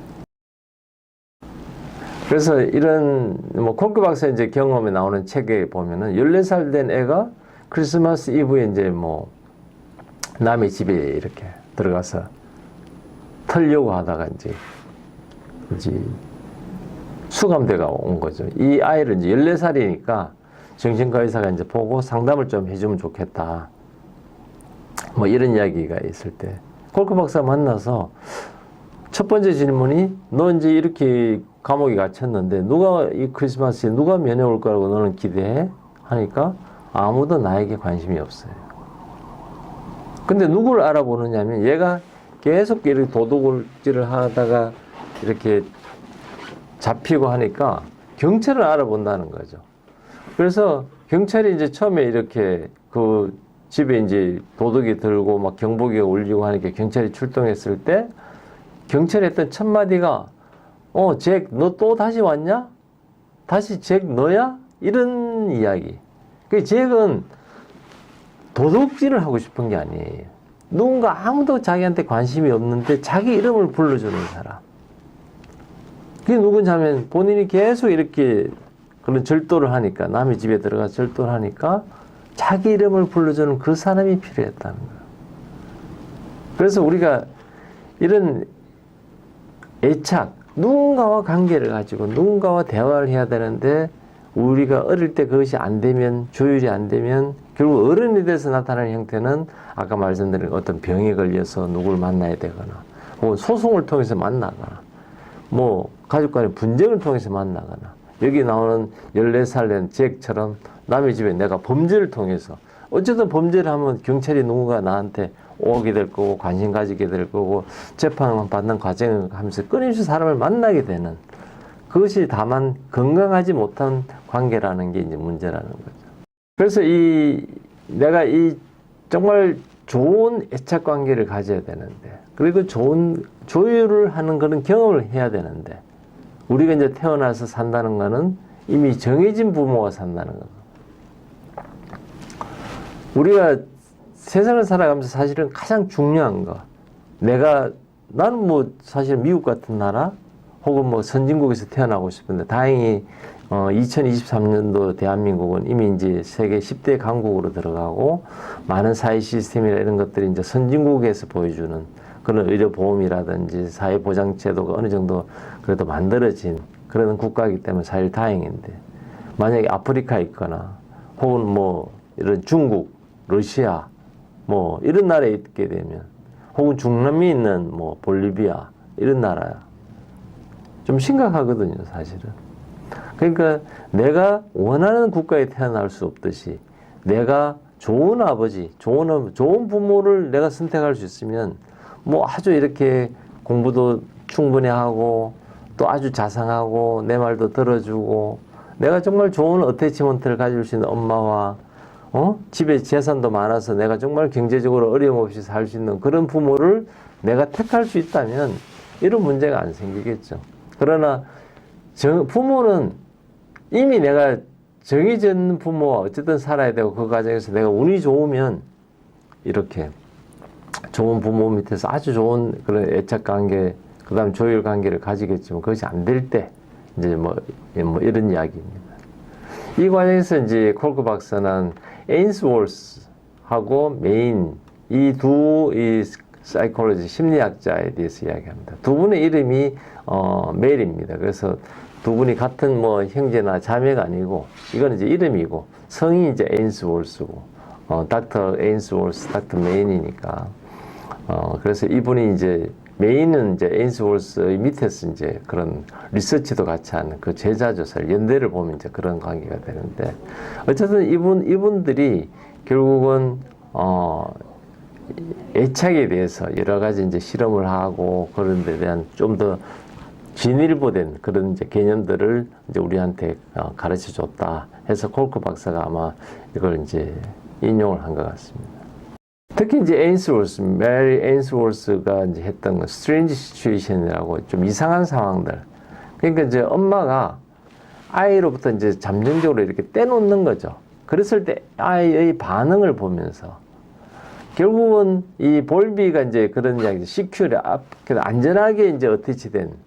그래서 이런 뭐 콜크 박사 이제 경험에 나오는 책에 보면은 14살 된 애가 크리스마스 이브에 이제 뭐 남의 집에 이렇게 들어가서 털려고 하다가 이제 수감대가 온 거죠. 이 아이를 이제 14살이니까 정신과 의사가 이제 보고 상담을 좀 해주면 좋겠다. 뭐 이런 이야기가 있을 때 콜크 박사 만나서 첫 번째 질문이 너 이제 이렇게 감옥에 갇혔는데 누가 이 크리스마스에 누가 면회 올 거라고 너는 기대해? 하니까 아무도 나에게 관심이 없어요. 근데 누구를 알아보느냐면 얘가 계속 이렇게 도둑질을 하다가 이렇게 잡히고 하니까 경찰을 알아본다는 거죠. 그래서 경찰이 이제 처음에 이렇게 그 집에 이제 도둑이 들고 막 경보기가 울리고 하니까 경찰이 출동했을 때 경찰이 했던 첫 마디가 잭, 너 또 다시 왔냐? 다시 잭 너야? 이런 이야기. 그 잭은 도둑질을 하고 싶은 게 아니에요. 누군가 아무도 자기한테 관심이 없는데 자기 이름을 불러주는 사람. 그게 누군지 하면 본인이 계속 이렇게 그런 절도를 하니까 남의 집에 들어가서 절도를 하니까 자기 이름을 불러주는 그 사람이 필요했다는 거예요. 그래서 우리가 이런 애착, 누군가와 관계를 가지고 누군가와 대화를 해야 되는데 우리가 어릴 때 그것이 안 되면 조율이 안 되면 결국 어른이 돼서 나타나는 형태는 아까 말씀드린 어떤 병에 걸려서 누구를 만나야 되거나 혹은 소송을 통해서 만나거나 뭐 가족 간의 분쟁을 통해서 만나거나 여기 나오는 14살 된 잭처럼 남의 집에 내가 범죄를 통해서 어쨌든 범죄를 하면 경찰이 누군가 나한테 오게 될 거고 관심 가지게 될 거고 재판을 받는 과정을 하면서 끊임없이 사람을 만나게 되는 그것이 다만 건강하지 못한 관계라는 게 이제 문제라는 거죠. 그래서 내가 정말 좋은 애착 관계를 가져야 되는데 그리고 좋은 조율을 하는 그런 경험을 해야 되는데 우리가 이제 태어나서 산다는 거는 이미 정해진 부모와 산다는 거죠. 우리가 세상을 살아가면서 사실은 가장 중요한 거 나는 뭐 사실 미국 같은 나라 혹은 뭐 선진국에서 태어나고 싶은데 다행히 2023년도 대한민국은 이미 이제 세계 10대 강국으로 들어가고 많은 사회 시스템이나 이런 것들이 이제 선진국에서 보여주는 그런 의료보험이라든지 사회보장제도가 어느 정도 그래도 만들어진 그런 국가이기 때문에 사실 다행인데 만약에 아프리카에 있거나 혹은 뭐 이런 중국, 러시아 뭐 이런 나라에 있게 되면 혹은 중남미에 있는 뭐 볼리비아 이런 나라야 좀 심각하거든요 사실은. 그러니까 내가 원하는 국가에 태어날 수 없듯이 내가 좋은 아버지, 좋은 부모를 내가 선택할 수 있으면 뭐 아주 이렇게 공부도 충분히 하고 또 아주 자상하고 내 말도 들어주고 내가 정말 좋은 어태치먼트를 가질 수 있는 엄마와 집에 재산도 많아서 내가 정말 경제적으로 어려움 없이 살 수 있는 그런 부모를 내가 택할 수 있다면 이런 문제가 안 생기겠죠. 그러나 부모는 이미 내가 정해져 있는 부모와 어쨌든 살아야 되고 그 과정에서 내가 운이 좋으면 이렇게 좋은 부모 밑에서 아주 좋은 그런 애착 관계, 그 다음 조율 관계를 가지겠지만 그것이 안 될 때 이제 뭐 이런 이야기입니다. 이 과정에서 이제 콜크 박사는 에인스워스하고 메인 이 사이콜로지 심리학자에 대해서 이야기합니다. 두 분의 이름이 멜입니다. 그래서 두 분이 같은 뭐 형제나 자매가 아니고 이거는 이제 이름이고 성이 이제 에인스월스고 닥터 에인스월스, 닥터 메인이니까 그래서 이분이 이제 메인은 이제 에인스월스의 밑에서 이제 그런 리서치도 같이 하는 그 제자조사를 연대를 보면 이제 그런 관계가 되는데 어쨌든 이분들이 결국은 애착에 대해서 여러 가지 이제 실험을 하고 그런 데 대한 좀 더 진일보된 그런 이제 개념들을 이제 우리한테 가르쳐 줬다 해서 콜크 박사가 아마 이걸 이제 인용을 한 것 같습니다. 특히 이제 에인스월스, 메리 에인스월스가 이제 했던 거, 스트레인지 시츄에이션이라고 좀 이상한 상황들. 그러니까 이제 엄마가 아이로부터 이제 잠정적으로 이렇게 떼놓는 거죠. 그랬을 때 아이의 반응을 보면서 결국은 이 볼비가 이제 그런 이야기, 시큐리 안전하게 이제 어태치된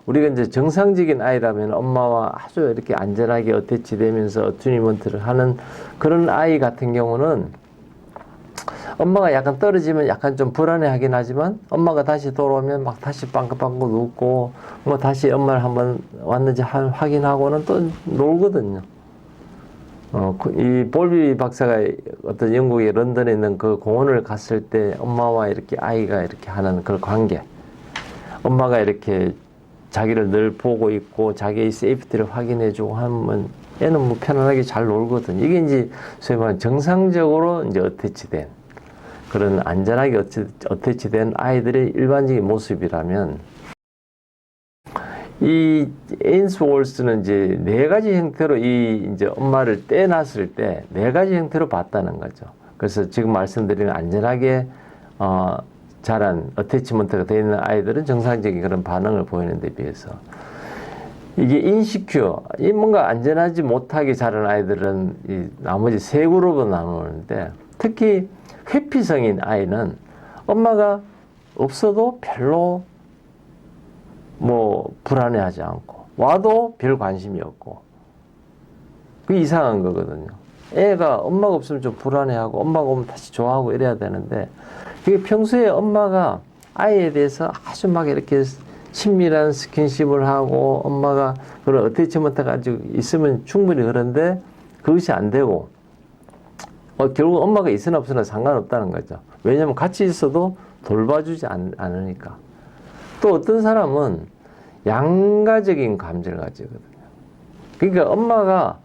우리가 이제 정상적인 아이라면 엄마와 아주 이렇게 안전하게 어태치되면서 어튜니먼트를 하는 그런 아이 같은 경우는 엄마가 약간 떨어지면 약간 좀 불안해하긴 하지만 엄마가 다시 돌아오면 막 다시 빵긋빵긋 눕고 뭐 다시 엄마를 한번 왔는지 확인하고는 또 놀거든요. 이 볼비 박사가 어떤 영국의 런던에 있는 그 공원을 갔을 때 엄마와 이렇게 아이가 이렇게 하는 그 관계, 엄마가 이렇게 자기를 늘 보고 있고 자기의 세이프티를 확인해주고 하면 애는 뭐 편안하게 잘 놀거든. 이게 이제 소위 말하는 정상적으로 이제 어태치된 그런 안전하게 어태치된 아이들의 일반적인 모습이라면 이 에인스월스는 이제 네 가지 형태로 이 이제 엄마를 떼놨을 때 네 가지 형태로 봤다는 거죠. 그래서 지금 말씀드린 안전하게 자란 어태치먼트가 되어 있는 아이들은 정상적인 그런 반응을 보이는 데 비해서 이게 인시큐어, 이 뭔가 안전하지 못하게 자란 아이들은 이 나머지 세 그룹으로 나누는데 특히 회피성인 아이는 엄마가 없어도 별로 뭐 불안해하지 않고 와도 별 관심이 없고 그게 이상한 거거든요. 애가 엄마가 없으면 좀 불안해하고 엄마가 오면 다시 좋아하고 이래야 되는데 그게 평소에 엄마가 아이에 대해서 아주 막 이렇게 친밀한 스킨십을 하고 엄마가 그런 어태치먼트 가지고 있으면 충분히 그런데 그것이 안 되고 결국 엄마가 있으나 없으나 상관없다는 거죠. 왜냐하면 같이 있어도 돌봐주지 않으니까. 또 어떤 사람은 양가적인 감정을 가지거든요. 그러니까 엄마가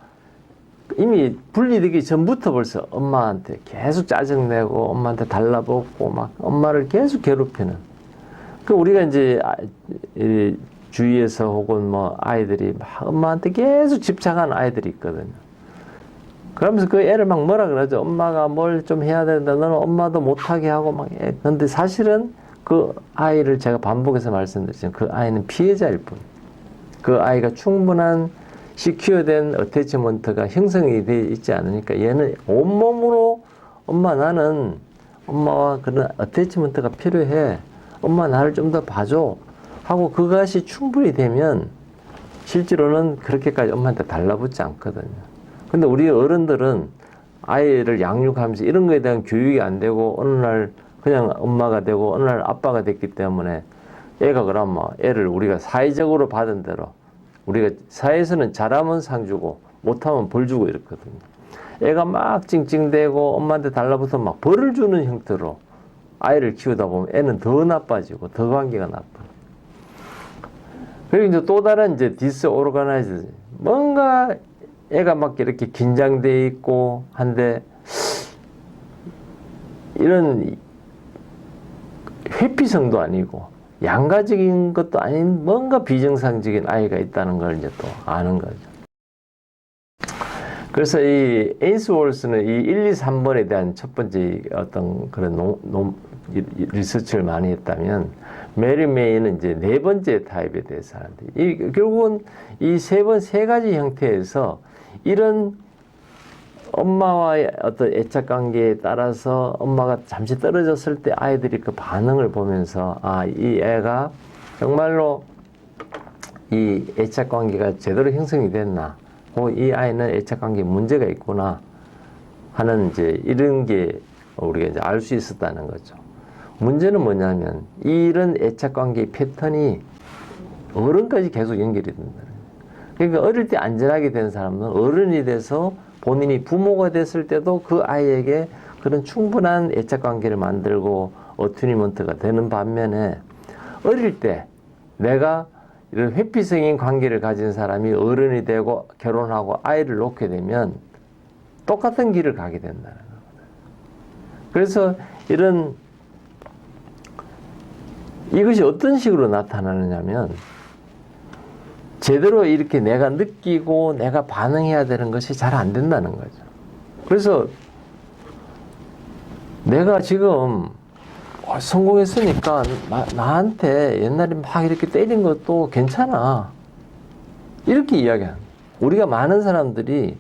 이미 분리되기 전부터 벌써 엄마한테 계속 짜증내고 엄마한테 달라붙고 막 엄마를 계속 괴롭히는. 그 우리가 이제 주위에서 혹은 뭐 아이들이 막 엄마한테 계속 집착하는 아이들이 있거든요. 그러면서 그 애를 막 뭐라 그러죠. 엄마가 뭘 좀 해야 된다. 너는 엄마도 못하게 하고 막 해. 근데 사실은 그 아이를 제가 반복해서 말씀드리지만 그 아이는 피해자일 뿐. 그 아이가 충분한 시큐어된 어태치먼트가 형성이 되어 있지 않으니까 얘는 온몸으로 엄마 나는 엄마와 그런 어태치먼트가 필요해. 엄마 나를 좀 더 봐줘. 하고 그것이 충분히 되면 실제로는 그렇게까지 엄마한테 달라붙지 않거든요. 근데 우리 어른들은 아이를 양육하면서 이런 거에 대한 교육이 안 되고 어느 날 그냥 엄마가 되고 어느 날 아빠가 됐기 때문에 애가 그러면 애를 우리가 사회적으로 받은 대로 우리가 사회에서는 잘하면 상 주고 못하면 벌 주고 이렇거든요. 애가 막 찡찡대고 엄마한테 달라붙어 막 벌을 주는 형태로 아이를 키우다 보면 애는 더 나빠지고 더 관계가 나빠. 그리고 이제 또 다른 이제 디스오르가나이즈 뭔가 애가 막 이렇게 긴장돼 있고 한데 이런 회피성도 아니고 양가적인 것도 아닌 뭔가 비정상적인 아이가 있다는 걸 이제 또 아는 거죠. 그래서 이 에인스월스는 이 1, 2, 3번에 대한 첫 번째 어떤 그런 리서치를 많이 했다면 메리 메이는 이제 네 번째 타입에 대해서 하는데 결국은 이 세 가지 형태에서 이런 엄마와의 어떤 애착 관계에 따라서 엄마가 잠시 떨어졌을 때 아이들이 그 반응을 보면서 이 애가 정말로 이 애착 관계가 제대로 형성이 됐나, 이 아이는 애착 관계에 문제가 있구나 하는 이제 이런 게 우리가 이제 알 수 있었다는 거죠. 문제는 뭐냐면 이런 애착관계의 패턴이 어른까지 계속 연결이 된다. 그러니까 어릴 때 안전하게 된 사람은 어른이 돼서 본인이 부모가 됐을 때도 그 아이에게 그런 충분한 애착관계를 만들고 어튜니먼트가 되는 반면에 어릴 때 내가 이런 회피성인 관계를 가진 사람이 어른이 되고 결혼하고 아이를 놓게 되면 똑같은 길을 가게 된다는 거예요. 그래서 이것이 어떤 식으로 나타나느냐면 제대로 이렇게 내가 느끼고 내가 반응해야 되는 것이 잘 안 된다는 거죠. 그래서 내가 지금 성공했으니까 나한테 옛날에 막 이렇게 때린 것도 괜찮아. 이렇게 이야기하는 거예요. 우리가 많은 사람들이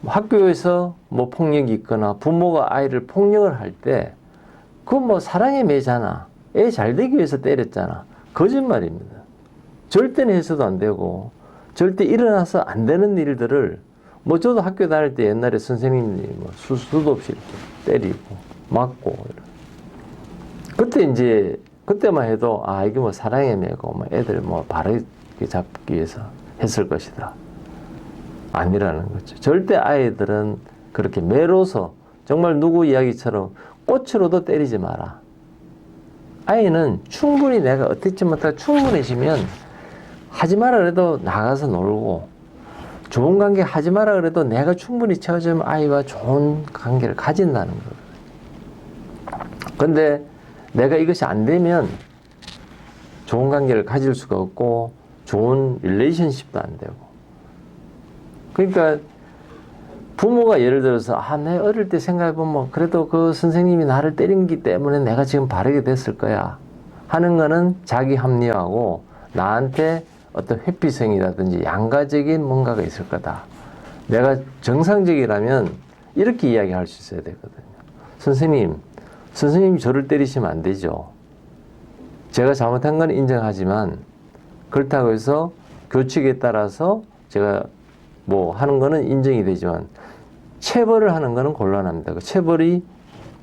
학교에서 뭐 폭력이 있거나 부모가 아이를 폭력을 할 때 그건 뭐 사랑의 매잖아. 애 잘 되기 위해서 때렸잖아. 거짓말입니다. 절대는 해서도 안 되고 절대 일어나서 안 되는 일들을 뭐 저도 학교 다닐 때 옛날에 선생님이 뭐 수도 없이 이렇게 때리고 맞고 그때 이제 그때만 해도 아 이게 뭐 사랑의 매고 뭐 애들 뭐 바르게 잡기 위해서 했을 것이다. 아니라는 거죠. 절대 아이들은 그렇게 매로서 정말 누구 이야기처럼 꽃으로도 때리지 마라. 아이는 충분히 내가 어떻지 못하고 충분해지면 하지 마라 그래도 나가서 놀고 좋은 관계 하지 마라 그래도 내가 충분히 채워주면 아이와 좋은 관계를 가진다는 거예요. 근데 내가 이것이 안 되면 좋은 관계를 가질 수가 없고 좋은 릴레이션십도 안 되고 그러니까 부모가 예를 들어서 내 어릴 때 생각해보면 그래도 그 선생님이 나를 때린기 때문에 내가 지금 바르게 됐을 거야 하는 거는 자기 합리화하고 나한테 어떤 회피성이라든지 양가적인 뭔가가 있을 거다. 내가 정상적이라면 이렇게 이야기할 수 있어야 되거든요. 선생님이 저를 때리시면 안 되죠. 제가 잘못한 건 인정하지만 그렇다고 해서 교칙에 따라서 제가 뭐 하는 거는 인정이 되지만 체벌을 하는 거는 곤란합니다. 그 체벌이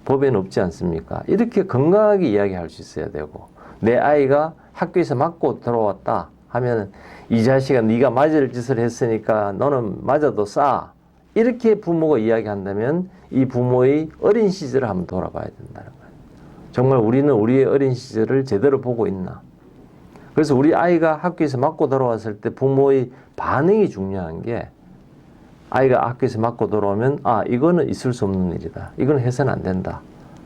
법에는 없지 않습니까? 이렇게 건강하게 이야기할 수 있어야 되고 내 아이가 학교에서 맞고 들어왔다 하면 이 자식아 네가 맞을 짓을 했으니까 너는 맞아도 싸. 이렇게 부모가 이야기한다면 이 부모의 어린 시절을 한번 돌아봐야 된다는 거예요. 정말 우리는 우리의 어린 시절을 제대로 보고 있나. 그래서 우리 아이가 학교에서 맞고 돌아왔을 때 부모의 반응이 중요한 게 아이가 학교에서 맞고 돌아오면 이거는 있을 수 없는 일이다. 이건 해서는 안 된다.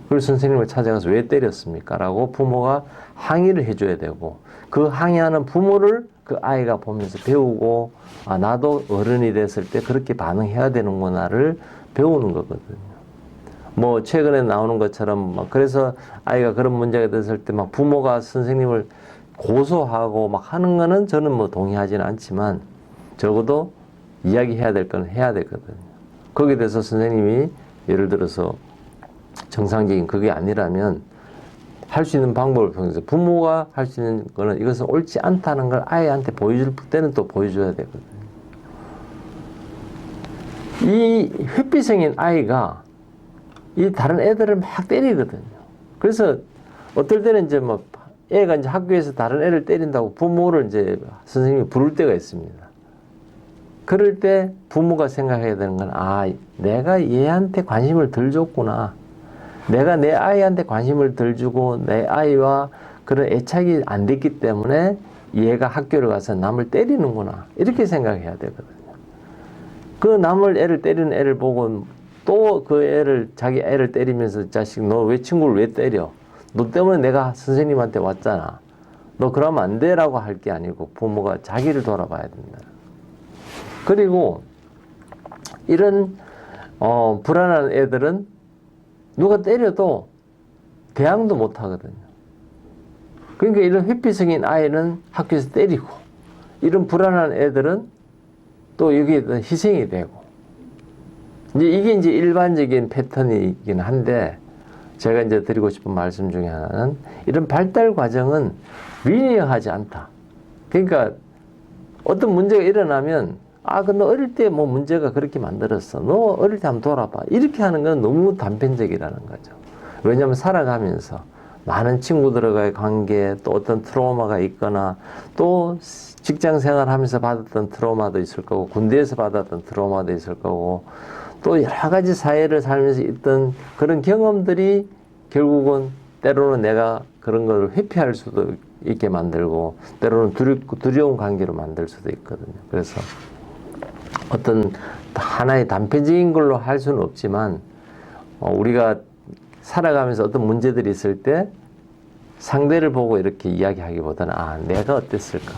그래서 선생님을 찾아가서 왜 때렸습니까? 라고 부모가 항의를 해줘야 되고 그 항의하는 부모를 그 아이가 보면서 배우고 나도 어른이 됐을 때 그렇게 반응해야 되는구나를 배우는 거거든요. 뭐 최근에 나오는 것처럼 막 그래서 아이가 그런 문제가 됐을 때 막 부모가 선생님을 고소하고 막 하는 거는 저는 뭐 동의하지는 않지만 적어도 이야기해야 될 건 해야 되거든요. 거기에 대해서 선생님이 예를 들어서 정상적인 그게 아니라면 할 수 있는 방법을 통해서 부모가 할 수 있는 거는 이것은 옳지 않다는 걸 아이한테 보여줄 때는 또 보여줘야 되거든요. 이 회피성인 아이가 이 다른 애들을 막 때리거든요. 그래서 어떨 때는 이제 뭐 애가 이제 학교에서 다른 애를 때린다고 부모를 이제 선생님이 부를 때가 있습니다. 그럴 때 부모가 생각해야 되는 건 내가 얘한테 관심을 덜 줬구나. 내가 내 아이한테 관심을 덜 주고 내 아이와 그런 애착이 안 됐기 때문에 얘가 학교를 가서 남을 때리는구나. 이렇게 생각해야 되거든요. 그 남을 애를 때리는 애를 보고 또 그 애를 자기 애를 때리면서 자식 너 왜 친구를 왜 때려? 너 때문에 내가 선생님한테 왔잖아. 너 그러면 안 돼라고 할 게 아니고 부모가 자기를 돌아봐야 된다. 그리고 이런 불안한 애들은 누가 때려도 대항도 못 하거든요. 그러니까 이런 회피성인 아이는 학교에서 때리고 이런 불안한 애들은 또 여기에 희생이 되고 이게 이제 일반적인 패턴이긴 한데 제가 이제 드리고 싶은 말씀 중에 하나는 이런 발달 과정은 리니어하지 않다. 그러니까 어떤 문제가 일어나면 너 어릴 때 뭐 문제가 그렇게 만들었어. 너 어릴 때 한번 돌아봐. 이렇게 하는 건 너무 단편적이라는 거죠. 왜냐하면 살아가면서 많은 친구들과의 관계, 또 어떤 트라우마가 있거나, 또 직장 생활하면서 받았던 트라우마도 있을 거고, 군대에서 받았던 트라우마도 있을 거고, 또 여러 가지 사회를 살면서 있던 그런 경험들이 결국은 때로는 내가 그런 걸 회피할 수도 있게 만들고, 때로는 두려운 관계로 만들 수도 있거든요. 그래서 어떤 하나의 단편적인 걸로 할 수는 없지만, 우리가 살아가면서 어떤 문제들이 있을 때 상대를 보고 이렇게 이야기하기보다는, 아, 내가 어땠을까?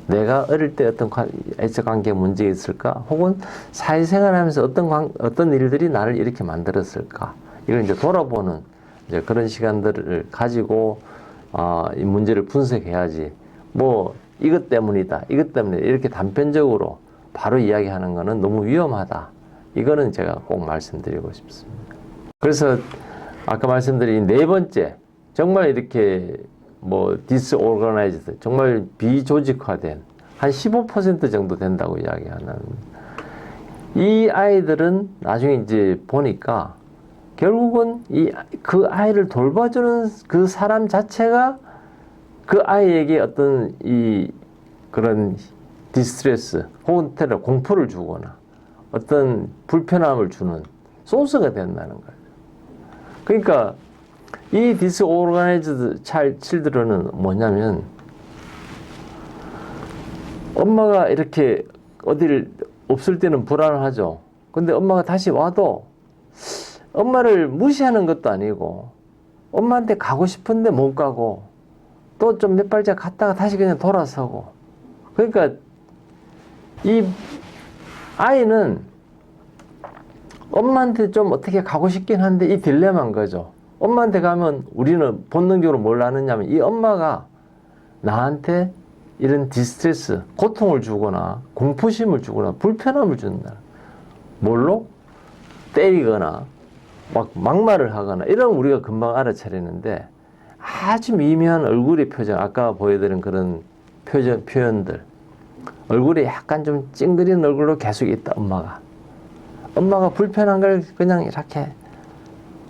내가 어릴 때 어떤 애처관계 문제가 있을까? 혹은 사회생활 하면서 어떤 일들이 나를 이렇게 만들었을까? 이걸 이제 돌아보는 이제 그런 시간들을 가지고, 이 문제를 분석해야지. 뭐, 이것 때문이다. 이것 때문에 이렇게 단편적으로 바로 이야기하는 거는 너무 위험하다. 이거는 제가 꼭 말씀드리고 싶습니다. 그래서 아까 말씀드린 네 번째, 정말 이렇게 뭐 disorganized, 정말 비조직화된 한 15% 정도 된다고 이야기하는 이 아이들은 나중에 이제 보니까 결국은 그 아이를 돌봐주는 그 사람 자체가 그 아이에게 어떤 그런 디스트레스 혹은 테러, 공포를 주거나 어떤 불편함을 주는 소스가 된다는 거예요. 그러니까 이 디스오르가나이즈드 칠드런은 뭐냐면, 엄마가 이렇게 어디를 없을 때는 불안하죠. 근데 엄마가 다시 와도 엄마를 무시하는 것도 아니고, 엄마한테 가고 싶은데 못 가고, 또 좀 몇 발짝 갔다가 다시 그냥 돌아서고. 그러니까 이 아이는 엄마한테 좀 어떻게 가고 싶긴 한데 이 딜레마인 거죠. 엄마한테 가면 우리는 본능적으로 뭘 하느냐면, 이 엄마가 나한테 이런 디스트레스, 고통을 주거나 공포심을 주거나 불편함을 준다. 뭘로? 때리거나 막말을 하거나 이런 우리가 금방 알아차리는데, 아주 미묘한 얼굴의 표정, 아까 보여드린 그런 표현들, 얼굴이 약간 좀 찡그린 얼굴로 계속 있다. 엄마가 불편한 걸 그냥 이렇게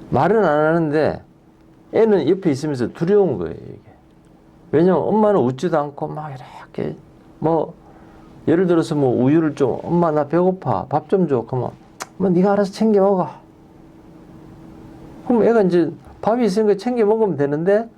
말은 안 하는데 애는 옆에 있으면서 두려운 거예요, 이게. 왜냐면 엄마는 웃지도 않고 막 이렇게 뭐 예를 들어서 뭐 우유를 좀, 엄마 나 배고파, 밥 좀 줘. 그러면 뭐 네가 알아서 챙겨 먹어. 그럼 애가 이제 밥이 있으니까 챙겨 먹으면 되는데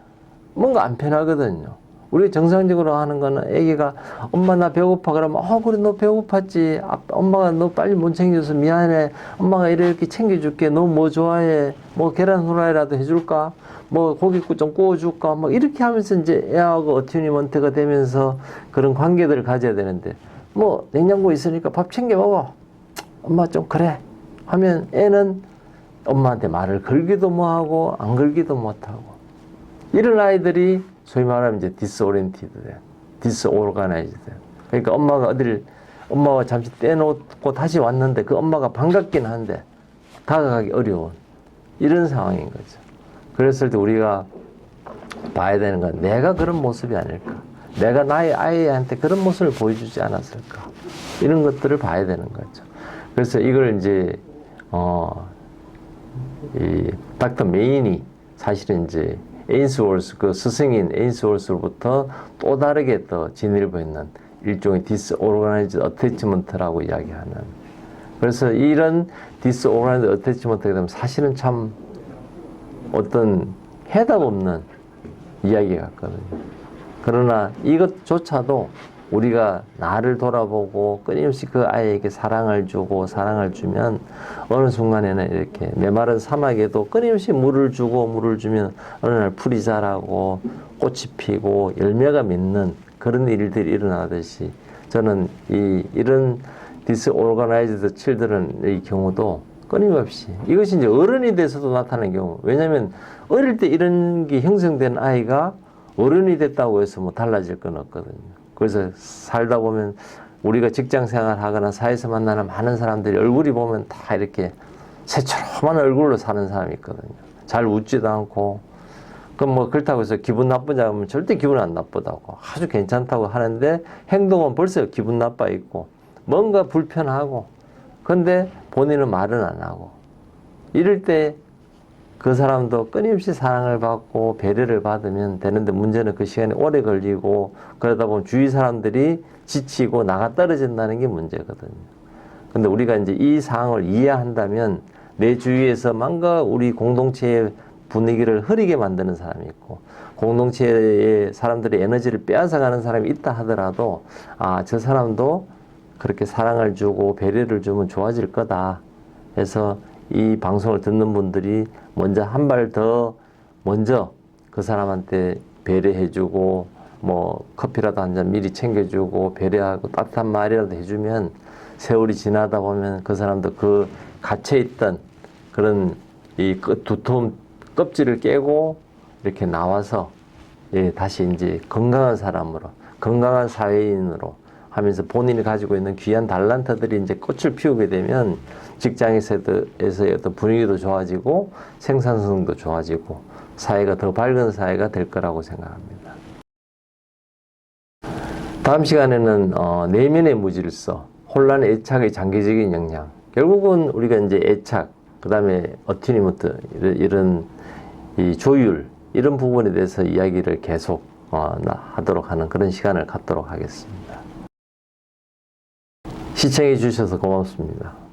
뭔가 안 편하거든요. 우리가 정상적으로 하는 거는 애기가 엄마 나 배고파 그러면 그래 너 배고팠지. 엄마가 너 빨리 못 챙겨줘서 미안해. 엄마가 이렇게 챙겨줄게. 너 뭐 좋아해? 뭐 계란 후라이라도 해줄까? 뭐 고깃국 좀 구워줄까? 뭐 이렇게 하면서 이제 애하고 어튜니먼트가 되면서 그런 관계들을 가져야 되는데, 뭐 냉장고에 있으니까 밥 챙겨 먹어. 엄마 좀 그래 하면 애는 엄마한테 말을 걸기도 뭐하고 안 걸기도 못하고, 이런 아이들이 소위 말하면 이제 디스오르가나이즈드. 그러니까 엄마가 잠시 떼놓고 다시 왔는데 그 엄마가 반갑긴 한데 다가가기 어려운 이런 상황인 거죠. 그랬을 때 우리가 봐야 되는 건, 내가 그런 모습이 아닐까? 내가 나의 아이한테 그런 모습을 보여주지 않았을까? 이런 것들을 봐야 되는 거죠. 그래서 이걸 이제 이 닥터 메인이 사실은 이제 에인스월스, 그 스승인 에인스월스로부터 또 다르게 또 진일보했는 일종의 디스오르가나이즈드 어태치먼트라고 이야기하는. 그래서 이런 디스오르가나이즈드 어태치먼트가 되면 사실은 참 어떤 해답 없는 이야기 같거든요. 그러나 이것조차도 우리가 나를 돌아보고 끊임없이 그 아이에게 사랑을 주면 어느 순간에는 이렇게 메마른 사막에도 끊임없이 물을 주면 어느 날 풀이 자라고 꽃이 피고 열매가 맺는 그런 일들이 일어나듯이, 저는 이런 디스오르가나이즈드 칠드런의 경우도 끊임없이, 이것이 이제 어른이 돼서도 나타나는 경우, 왜냐하면 어릴 때 이런 게 형성된 아이가 어른이 됐다고 해서 뭐 달라질 건 없거든요. 그래서 살다 보면 우리가 직장 생활 하거나 사회에서 만나는 많은 사람들이 얼굴이 보면 다 이렇게 새초롬한 얼굴로 사는 사람이 있거든요. 잘 웃지도 않고. 그럼 뭐 그렇다고 해서 기분 나쁘냐 하면 절대 기분 안 나쁘다고, 아주 괜찮다고 하는데 행동은 벌써 기분 나빠 있고 뭔가 불편하고, 근데 본인은 말은 안 하고. 이럴 때 그 사람도 끊임없이 사랑을 받고 배려를 받으면 되는데 문제는 그 시간이 오래 걸리고 그러다 보면 주위 사람들이 지치고 나가 떨어진다는 게 문제거든요. 근데 우리가 이제 이 상황을 이해한다면 내 주위에서 뭔가 우리 공동체의 분위기를 흐리게 만드는 사람이 있고 공동체의 사람들의 에너지를 빼앗아가는 사람이 있다 하더라도 아, 저 사람도 그렇게 사랑을 주고 배려를 주면 좋아질 거다 해서 이 방송을 듣는 분들이 먼저 한 발 더 먼저 그 사람한테 배려해주고 뭐 커피라도 한 잔 미리 챙겨주고 배려하고 따뜻한 말이라도 해주면 세월이 지나다 보면 그 사람도 그 갇혀있던 그런 이 두터운 껍질을 깨고 이렇게 나와서 예, 다시 이제 건강한 사람으로 건강한 사회인으로 하면서 본인이 가지고 있는 귀한 달란트들이 이제 꽃을 피우게 되면 직장에서의 어떤 분위기도 좋아지고 생산성도 좋아지고 사회가 더 밝은 사회가 될 거라고 생각합니다. 다음 시간에는 내면의 무질서, 혼란, 애착의 장기적인 영향. 결국은 우리가 이제 애착, 그 다음에 어티니먼트 이런 이 조율 이런 부분에 대해서 이야기를 계속 하도록 하는 그런 시간을 갖도록 하겠습니다. 시청해 주셔서 고맙습니다.